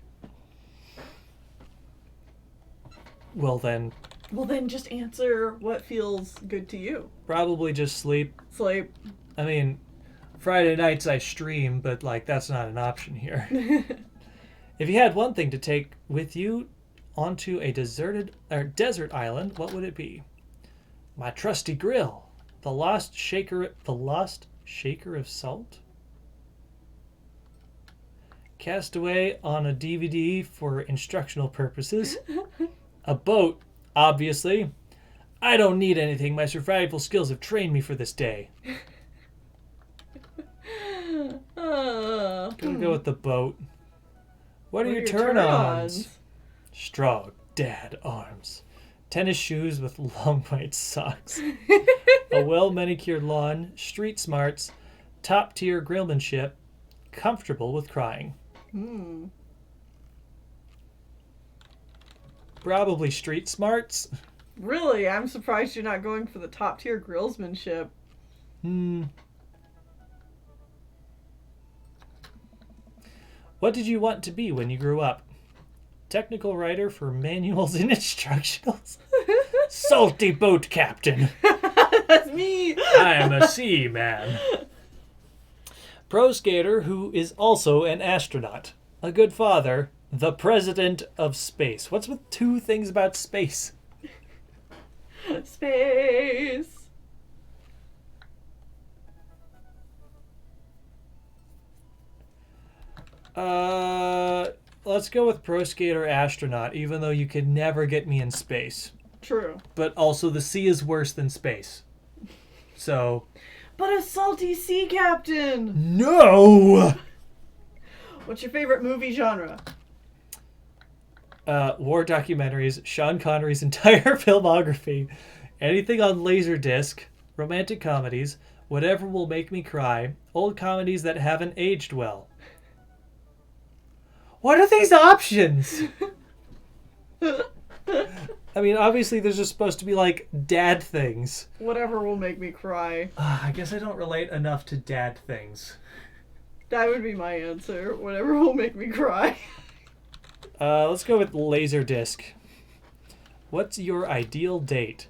Well then, just answer what feels good to you. probably just sleep. Sleep. I mean, Friday nights I stream, but like that's not an option here. If you had one thing to take with you onto a desert island, what would it be? My trusty grill, the lost shaker of salt. Cast away on a DVD for instructional purposes. A boat, obviously. I don't need anything. My survival skills have trained me for this day. Gonna go with the boat. What are your turn-ons? Strong dad arms. Tennis shoes with long white socks. A well-manicured lawn. Street smarts. Top-tier grillmanship. Comfortable with crying. Probably street smarts. Really? I'm surprised you're not going for the top-tier grillsmanship. What did you want to be when you grew up? Technical writer for manuals and instructionals. Salty boat captain. That's me. I am a seaman. Pro skater who is also an astronaut. A good father. The president of space. What's with two things about space? Space. Let's go with pro skater astronaut, even though you could never get me in space. True. But also the sea is worse than space. So... But a salty sea captain! No! What's your favorite movie genre? War documentaries, Sean Connery's entire filmography, anything on Laserdisc, romantic comedies, whatever will make me cry, old comedies that haven't aged well. What are these options? I mean, obviously there's just supposed to be, like, dad things. Whatever will make me cry. I guess I don't relate enough to dad things. That would be my answer. Whatever will make me cry. Let's go with Laserdisc. What's your ideal date?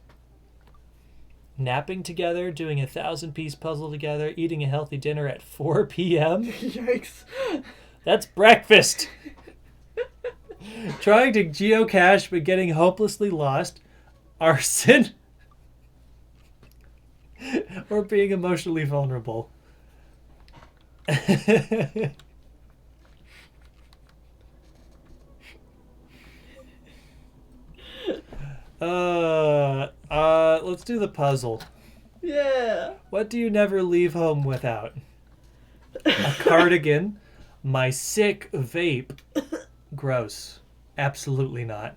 Napping together, doing a 1,000-piece puzzle together, eating a healthy dinner at 4 p.m.? Yikes. That's breakfast! Trying to geocache but getting hopelessly lost. Arson. Or being emotionally vulnerable. Let's do the puzzle. Yeah. What do you never leave home without? A cardigan. My sick vape. Gross. Absolutely not.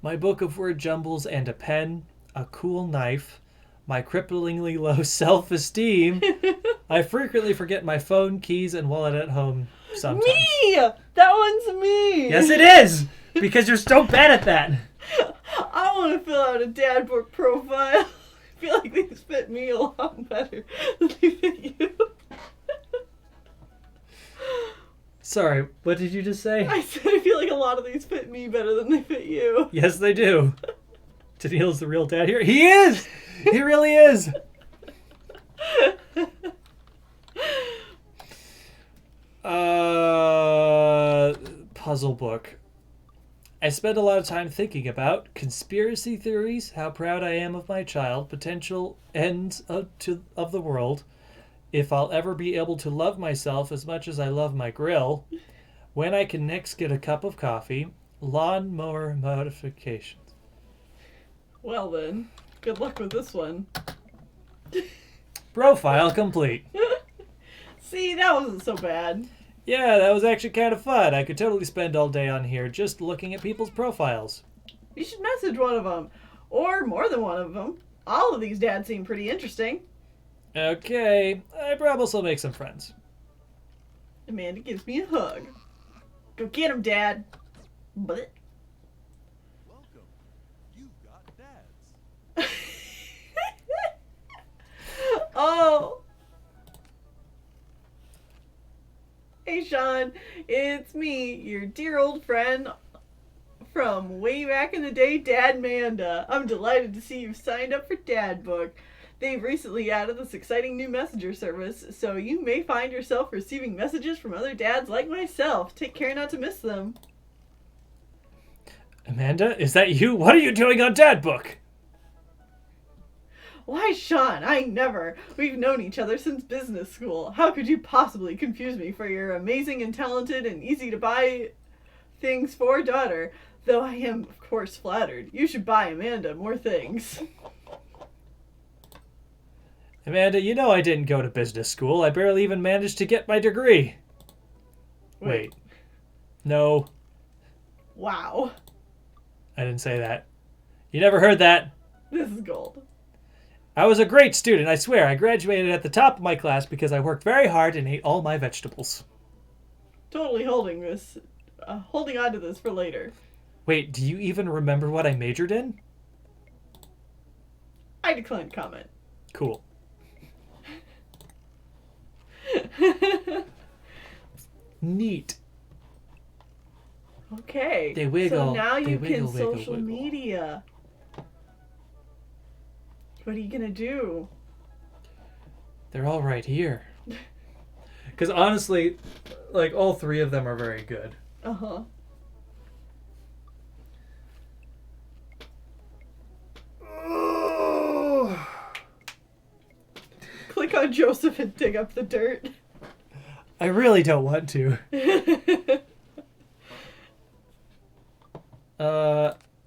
My book of word jumbles and a pen. A cool knife. My cripplingly low self-esteem. I frequently forget my phone, keys, and wallet at home sometimes. Me! That one's me! Yes, it is! Because you're so bad at that. I want to fill out a dad book profile. I feel like these fit me a lot better than they fit you. Sorry, what did you just say? I said I feel like a lot of these fit me better than they fit you. Yes, they do. Tennille's the real dad here. He is! He really is! Puzzle book. I spend a lot of time thinking about conspiracy theories, how proud I am of my child, potential ends of the world, if I'll ever be able to love myself as much as I love my grill, when I can next get a cup of coffee, lawnmower modifications. Well then, good luck with this one. Profile complete. See, that wasn't so bad. Yeah, that was actually kind of fun. I could totally spend all day on here just looking at people's profiles. You should message one of them. Or more than one of them. All of these dads seem pretty interesting. Okay, I promise I'll make some friends. Amanda gives me a hug. Go get him, Dad. But Welcome. You Oh! Hey, Sean. It's me, your dear old friend from way back in the day, Dad Manda. I'm delighted to see you've signed up for Dad Book. They've recently added this exciting new messenger service, so you may find yourself receiving messages from other dads like myself. Take care not to miss them. Amanda, is that you? What are you doing on Dad Book? Why, Sean, I never. We've known each other since business school. How could you possibly confuse me for your amazing and talented and easy to buy things for daughter? Though I am, of course, flattered. You should buy Amanda more things. Amanda, you know I didn't go to business school. I barely even managed to get my degree. Wait. No, Wow. I didn't say that. You never heard that. This is gold. I was a great student, I swear. I graduated at the top of my class because I worked very hard and ate all my vegetables. Totally holding on to this for later. Wait, do you even remember what I majored in? I decline comment. Cool. Neat. Okay. They wiggle. So now They you wiggle, can wiggle, social wiggle. media. What are you gonna do? They're all right here. Because honestly, like, all three of them are very good. Uh-huh. Click on Joseph and dig up the dirt. I really don't want to.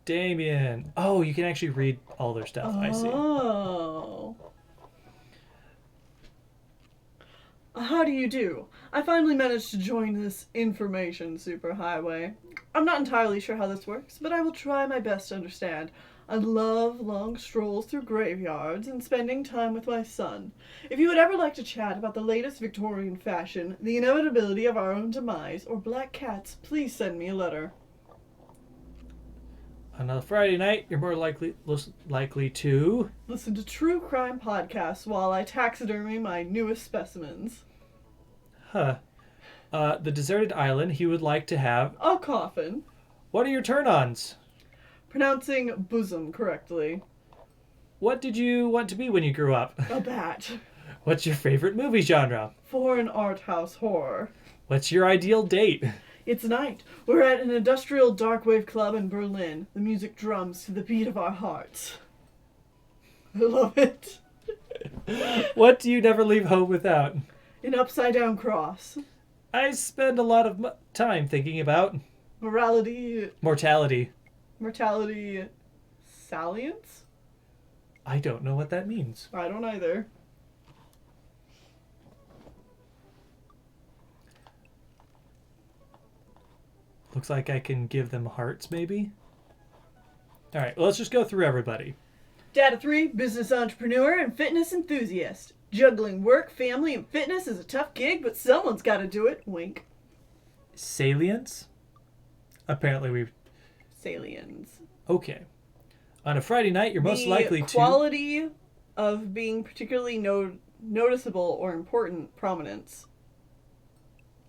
Damien. Oh, you can actually read all their stuff. I see. Oh. How do you do? I finally managed to join this information superhighway. I'm not entirely sure how this works, but I will try my best to understand. I love long strolls through graveyards and spending time with my son. If you would ever like to chat about the latest Victorian fashion, the inevitability of our own demise, or black cats, please send me a letter. On a Friday night, you're more likely to... Listen to true crime podcasts while I taxidermy my newest specimens. Huh. The deserted island he would like to have... A coffin. What are your turn-ons? Pronouncing bosom correctly. What did you want to be when you grew up? A bat. What's your favorite movie genre? Foreign art house horror. What's your ideal date? It's night. We're at an industrial dark wave club in Berlin. The music drums to the beat of our hearts. I love it. What do you never leave home without? An upside down cross. I spend a lot of time thinking about... Mortality, salience? I don't know what that means. I don't either. Looks like I can give them hearts, maybe? Alright, well, let's just go through everybody. Data 3, business entrepreneur and fitness enthusiast. Juggling work, family, and fitness is a tough gig, but someone's got to do it. Wink. Salience? Apparently we've... Saliens. Okay. On a Friday night, you're most likely to... The quality of being particularly noticeable or important prominence.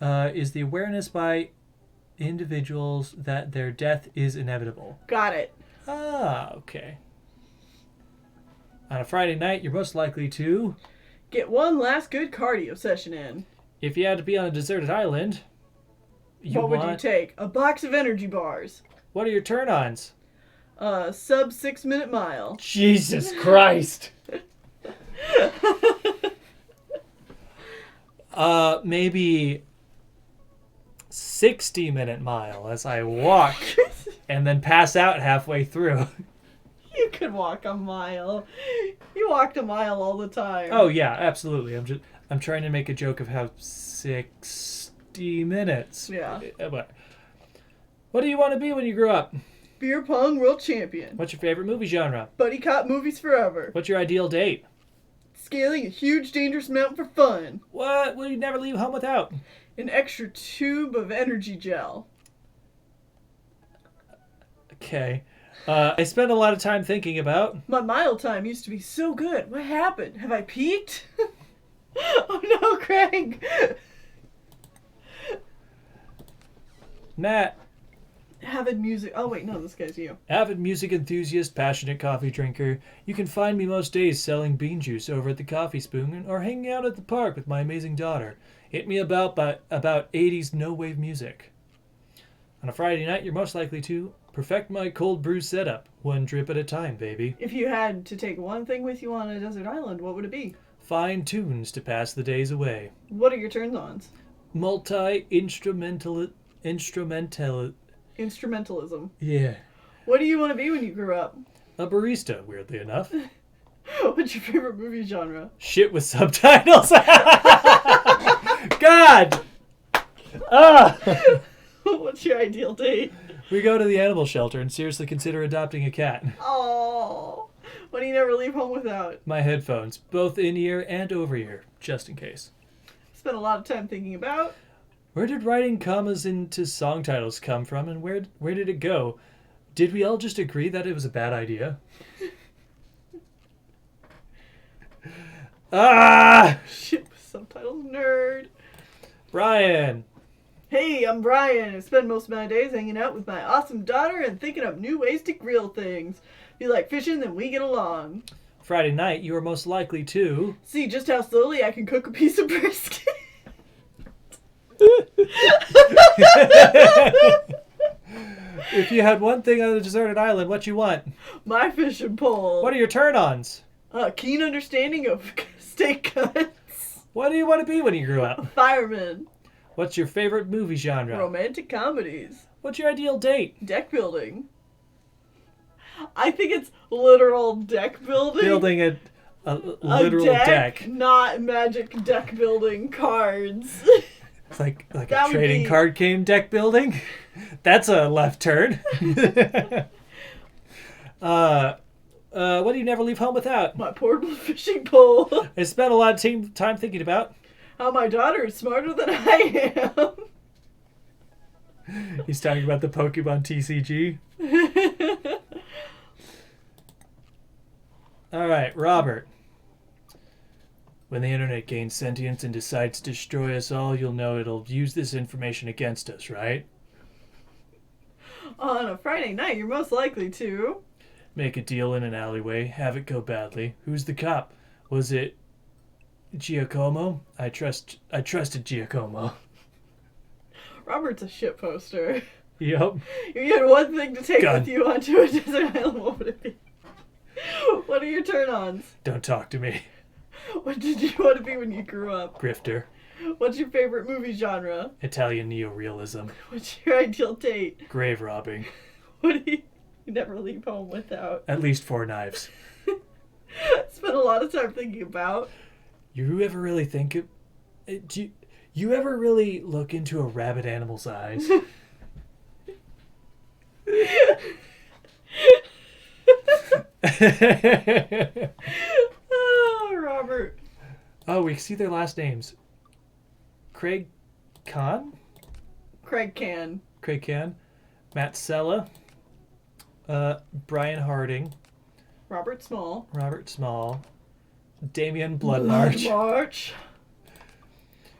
Is the awareness by individuals that their death is inevitable. Got it. Ah, okay. On a Friday night, you're most likely to... Get one last good cardio session in. If you had to be on a deserted island... What would you take? A box of energy bars. What are your turn-ons? Sub 6-minute mile. Jesus Christ! Maybe 60-minute mile as I walk and then pass out halfway through. You could walk a mile. You walked a mile all the time. Oh yeah, absolutely. I'm trying to make a joke of how 60 minutes. Yeah. But what do you want to be when you grow up? Beer pong world champion. What's your favorite movie genre? Buddy cop movies forever. What's your ideal date? Scaling a huge dangerous mountain for fun. What will you never leave home without? An extra tube of energy gel. Okay. I spent a lot of time thinking about... My mile time used to be so good. What happened? Have I peaked? Oh no, Craig! Matt. Avid music. Oh wait, no, this guy's you. Avid music enthusiast, passionate coffee drinker. You can find me most days selling bean juice over at the Coffee Spoon or hanging out at the park with my amazing daughter. Hit me about 80s no-wave music. On a Friday night, you're most likely to perfect my cold brew setup, one drip at a time, baby. If you had to take one thing with you on a desert island, what would it be? Fine tunes to pass the days away. What are your turn-ons? Instrumentalism. Yeah. What do you want to be when you grow up? A barista, weirdly enough. What's your favorite movie genre? Shit with subtitles. God! What's your ideal date? We go to the animal shelter and seriously consider adopting a cat. Oh, what do you never leave home without? My headphones, both in-ear and over-ear, just in case. Spent a lot of time thinking about. Where did writing commas into song titles come from, and where did it go? Did we all just agree that it was a bad idea? Shit with subtitles, nerd. Brian. Hey, I'm Brian. I spend most of my days hanging out with my awesome daughter and thinking up new ways to grill things. If you like fishing, then we get along. Friday night, you are most likely to... See just how slowly I can cook a piece of brisket. If you had one thing on a deserted island, what you want? My fishing pole. What are your turn-ons? A keen understanding of steak cuts. What do you want to be when you grew up? Fireman. What's your favorite movie genre? Romantic comedies. What's your ideal date? Deck building. I think it's literal deck building. Building a literal deck. Not magic deck building cards. It's like a That would trading be- card game deck building. That's a left turn. What do you never leave home without? My portable fishing pole. I spent a lot of time thinking about. How my daughter is smarter than I am. He's talking about the Pokemon TCG. All right, Robert. When the internet gains sentience and decides to destroy us all, you'll know it'll use this information against us, right? On a Friday night, you're most likely to. Make a deal in an alleyway, have it go badly. Who's the cop? Was it Giacomo? I trusted Giacomo. Robert's a shit poster. Yep. If you had one thing to take Gun. with you onto a desert island, what would it be? What are your turn-ons? Don't talk to me. What did you want to be when you grew up? Grifter. What's your favorite movie genre? Italian neorealism. What's your ideal date? Grave robbing. What do you never leave home without? At least 4 knives. Spent a lot of time thinking about. You ever really think it? Do you ever really look into a rabid animal's eyes? Oh, Robert. Oh, we see their last names. Craig Kahn? Craig Can. Craig Kahn. Matt Sella. Brian Harding. Robert Small. Robert Small. Damian Bloodmarch. March.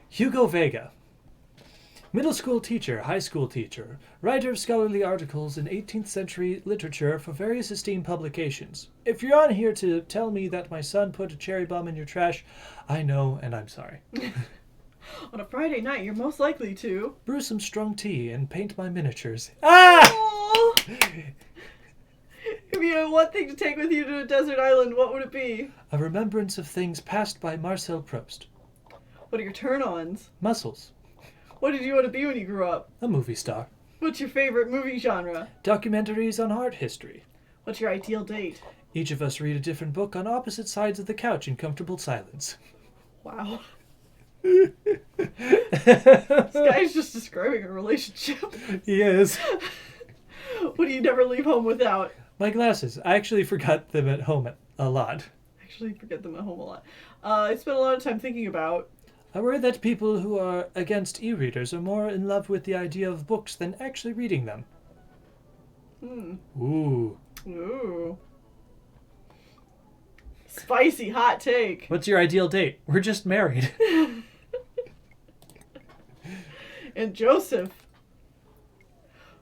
Hugo Vega. Middle school teacher, high school teacher, writer of scholarly articles in 18th century literature for various esteemed publications. If you're on here to tell me that my son put a cherry bomb in your trash, I know and I'm sorry. On a Friday night, you're most likely to. Brew some strong tea and paint my miniatures. Ah! Aww. If you had one thing to take with you to a desert island, what would it be? A remembrance of things passed by Marcel Proust. What are your turn-ons? Muscles. What did you want to be when you grew up? A movie star. What's your favorite movie genre? Documentaries on art history. What's your ideal date? Each of us read a different book on opposite sides of the couch in comfortable silence. Wow. This guy's just describing a relationship. He is. What do you never leave home without? My glasses. I actually forgot them at home a lot. Actually, forget them at home a lot. I spent a lot of time thinking about. I worry that people who are against e-readers are more in love with the idea of books than actually reading them. Ooh. Ooh. Spicy hot take. What's your ideal date? We're just married. And Joseph,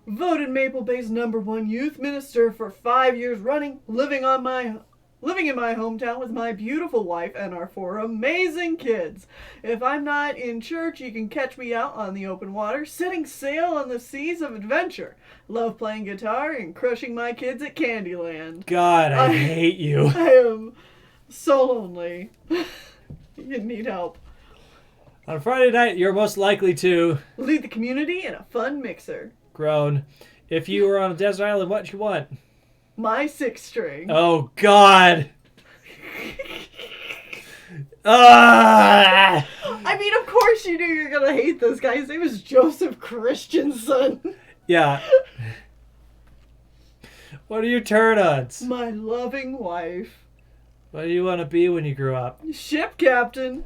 voted Maple Bay's #1 youth minister for 5 years running, living in my hometown with my beautiful wife and our 4 amazing kids. If I'm not in church, you can catch me out on the open water, setting sail on the seas of adventure. Love playing guitar and crushing my kids at Candyland. God, I hate you. I am so lonely. You need help. On Friday night, you're most likely to Lead the community in a fun mixer. groan. If you were on a desert island, what you want? My 6 string. Oh, God. Ah! I mean, of course you knew you were gonna hate this guy. His name is Joseph Christensen. Yeah. What are your turn-ons? My loving wife. What do you want to be when you grow up? Ship captain.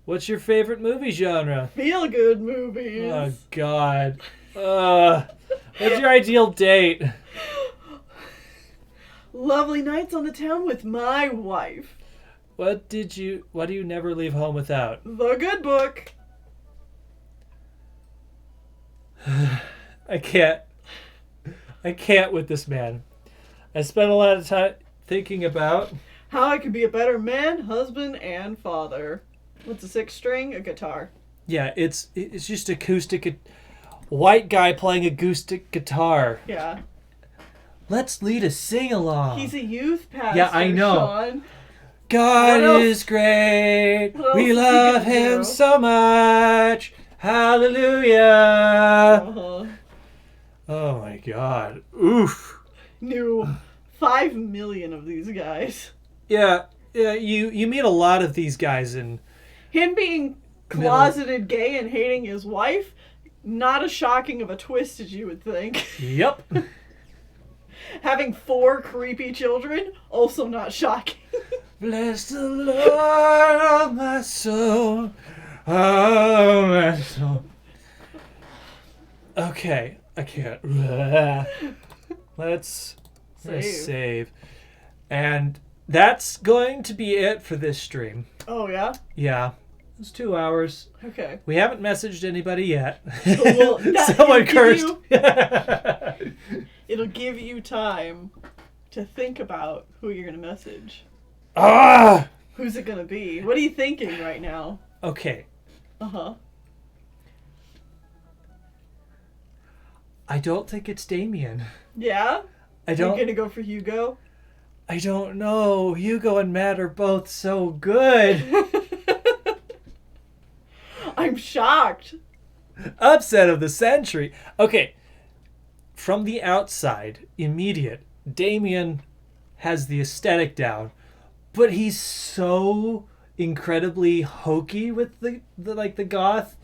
What's your favorite movie genre? Feel good movies. Oh, God. What's your ideal date? Lovely nights on the town with my wife. What do you never leave home without? The good book. I can't with this man. I spent a lot of time thinking about How I could be a better man, husband, and father. What's a 6 string? A guitar. yeah, it's just acoustic. White guy playing acoustic guitar. Yeah. Let's lead a sing-along. He's a youth pastor. Yeah, I know. Sean. God What else? is great. What else We is he love gonna him do? so much. Hallelujah. Uh-huh. Oh my God. Oof. Knew 5 million of these guys. Yeah. You meet a lot of these guys in Him being closeted gay and hating his wife, not as shocking of a twist as you would think. Yep. Having 4 creepy children, also not shocking. Bless the Lord, oh my soul, oh my soul. Okay, I can't. Let's save. And that's going to be it for this stream. Oh, yeah? Yeah. It's 2 hours. Okay. We haven't messaged anybody yet. Well, Someone cursed. It'll give you time to think about who you're going to message. Ah! Who's it going to be? What are you thinking right now? Okay. Uh-huh. I don't think it's Damien. Yeah? I You're don't. going to go for Hugo? I don't know. Hugo and Matt are both so good. I'm shocked. Upset of the century. Okay. From the outside, immediate, Damien has the aesthetic down, but he's so incredibly hokey with the goth.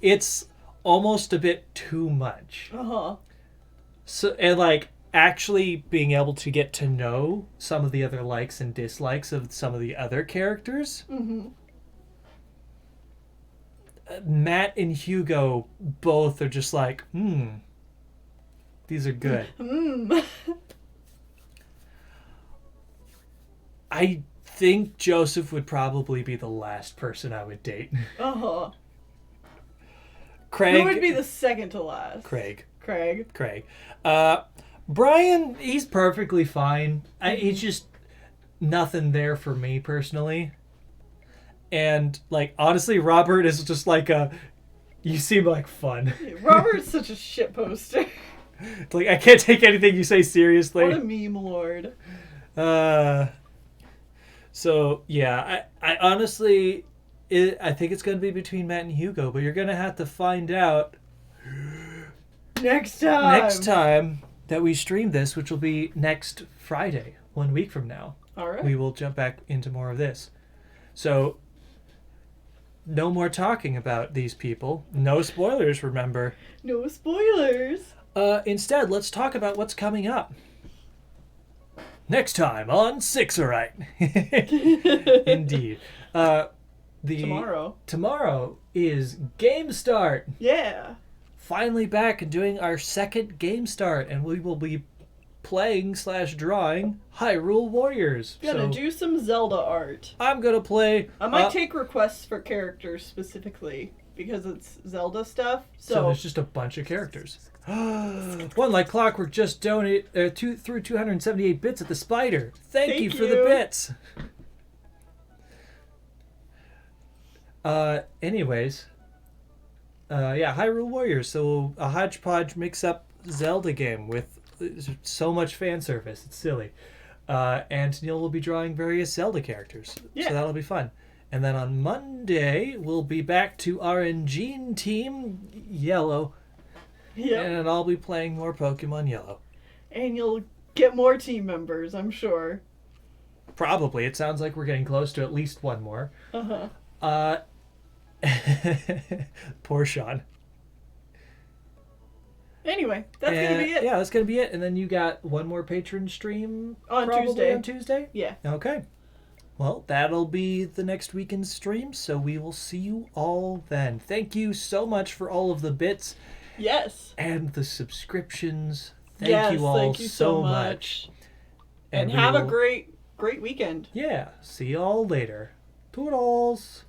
It's almost a bit too much. Uh-huh. So, and like actually being able to get to know some of the other likes and dislikes of some of the other characters. Mm-hmm. Matt and Hugo both are just like, these are good. I think Joseph would probably be the last person I would date. Uh-huh. Craig. Who would be the second to last? Craig. Craig. Brian, he's perfectly fine. He's just nothing there for me personally. And, like, honestly, Robert is just like you seem like fun. Robert's such a shitposter. It's like, I can't take anything you say seriously. What a meme lord. So, yeah, I honestly, I think it's going to be between Matt and Hugo, but you're going to have to find out Next time that we stream this, which will be next Friday, 1 week from now. All right. We will jump back into more of this. So, no more talking about these people. No spoilers, remember. No spoilers. Instead, let's talk about what's coming up. Next time on Sixerite. Indeed. Tomorrow is Game Start. Yeah. Finally back and doing our second Game Start, and we will be playing/drawing Hyrule Warriors. Gonna do some Zelda art. I'm gonna play. I might take requests for characters specifically because it's Zelda stuff. So there's just a bunch of characters. One Like Clockwork just donated through 278 bits at the Spider. Thank you for the bits. Anyways, yeah, Hyrule Warriors. So a hodgepodge mix-up Zelda game with so much fan service. It's silly. And Neil will be drawing various Zelda characters. Yeah. So that'll be fun. And then on Monday, we'll be back to RNG Team Yellow. Yep. And I'll be playing more Pokemon Yellow. And you'll get more team members, I'm sure. Probably. It sounds like we're getting close to at least one more. Uh-huh. Poor Sean. Anyway, that's going to be it. Yeah, that's going to be it. And then you got one more patron stream On Tuesday? Yeah. Okay. Well, that'll be the next weekend's stream, so we will see you all then. Thank you so much for all of the bits. Yes. And the subscriptions. Thank you all so much. And have a great weekend. Yeah. See you all later. Toodles.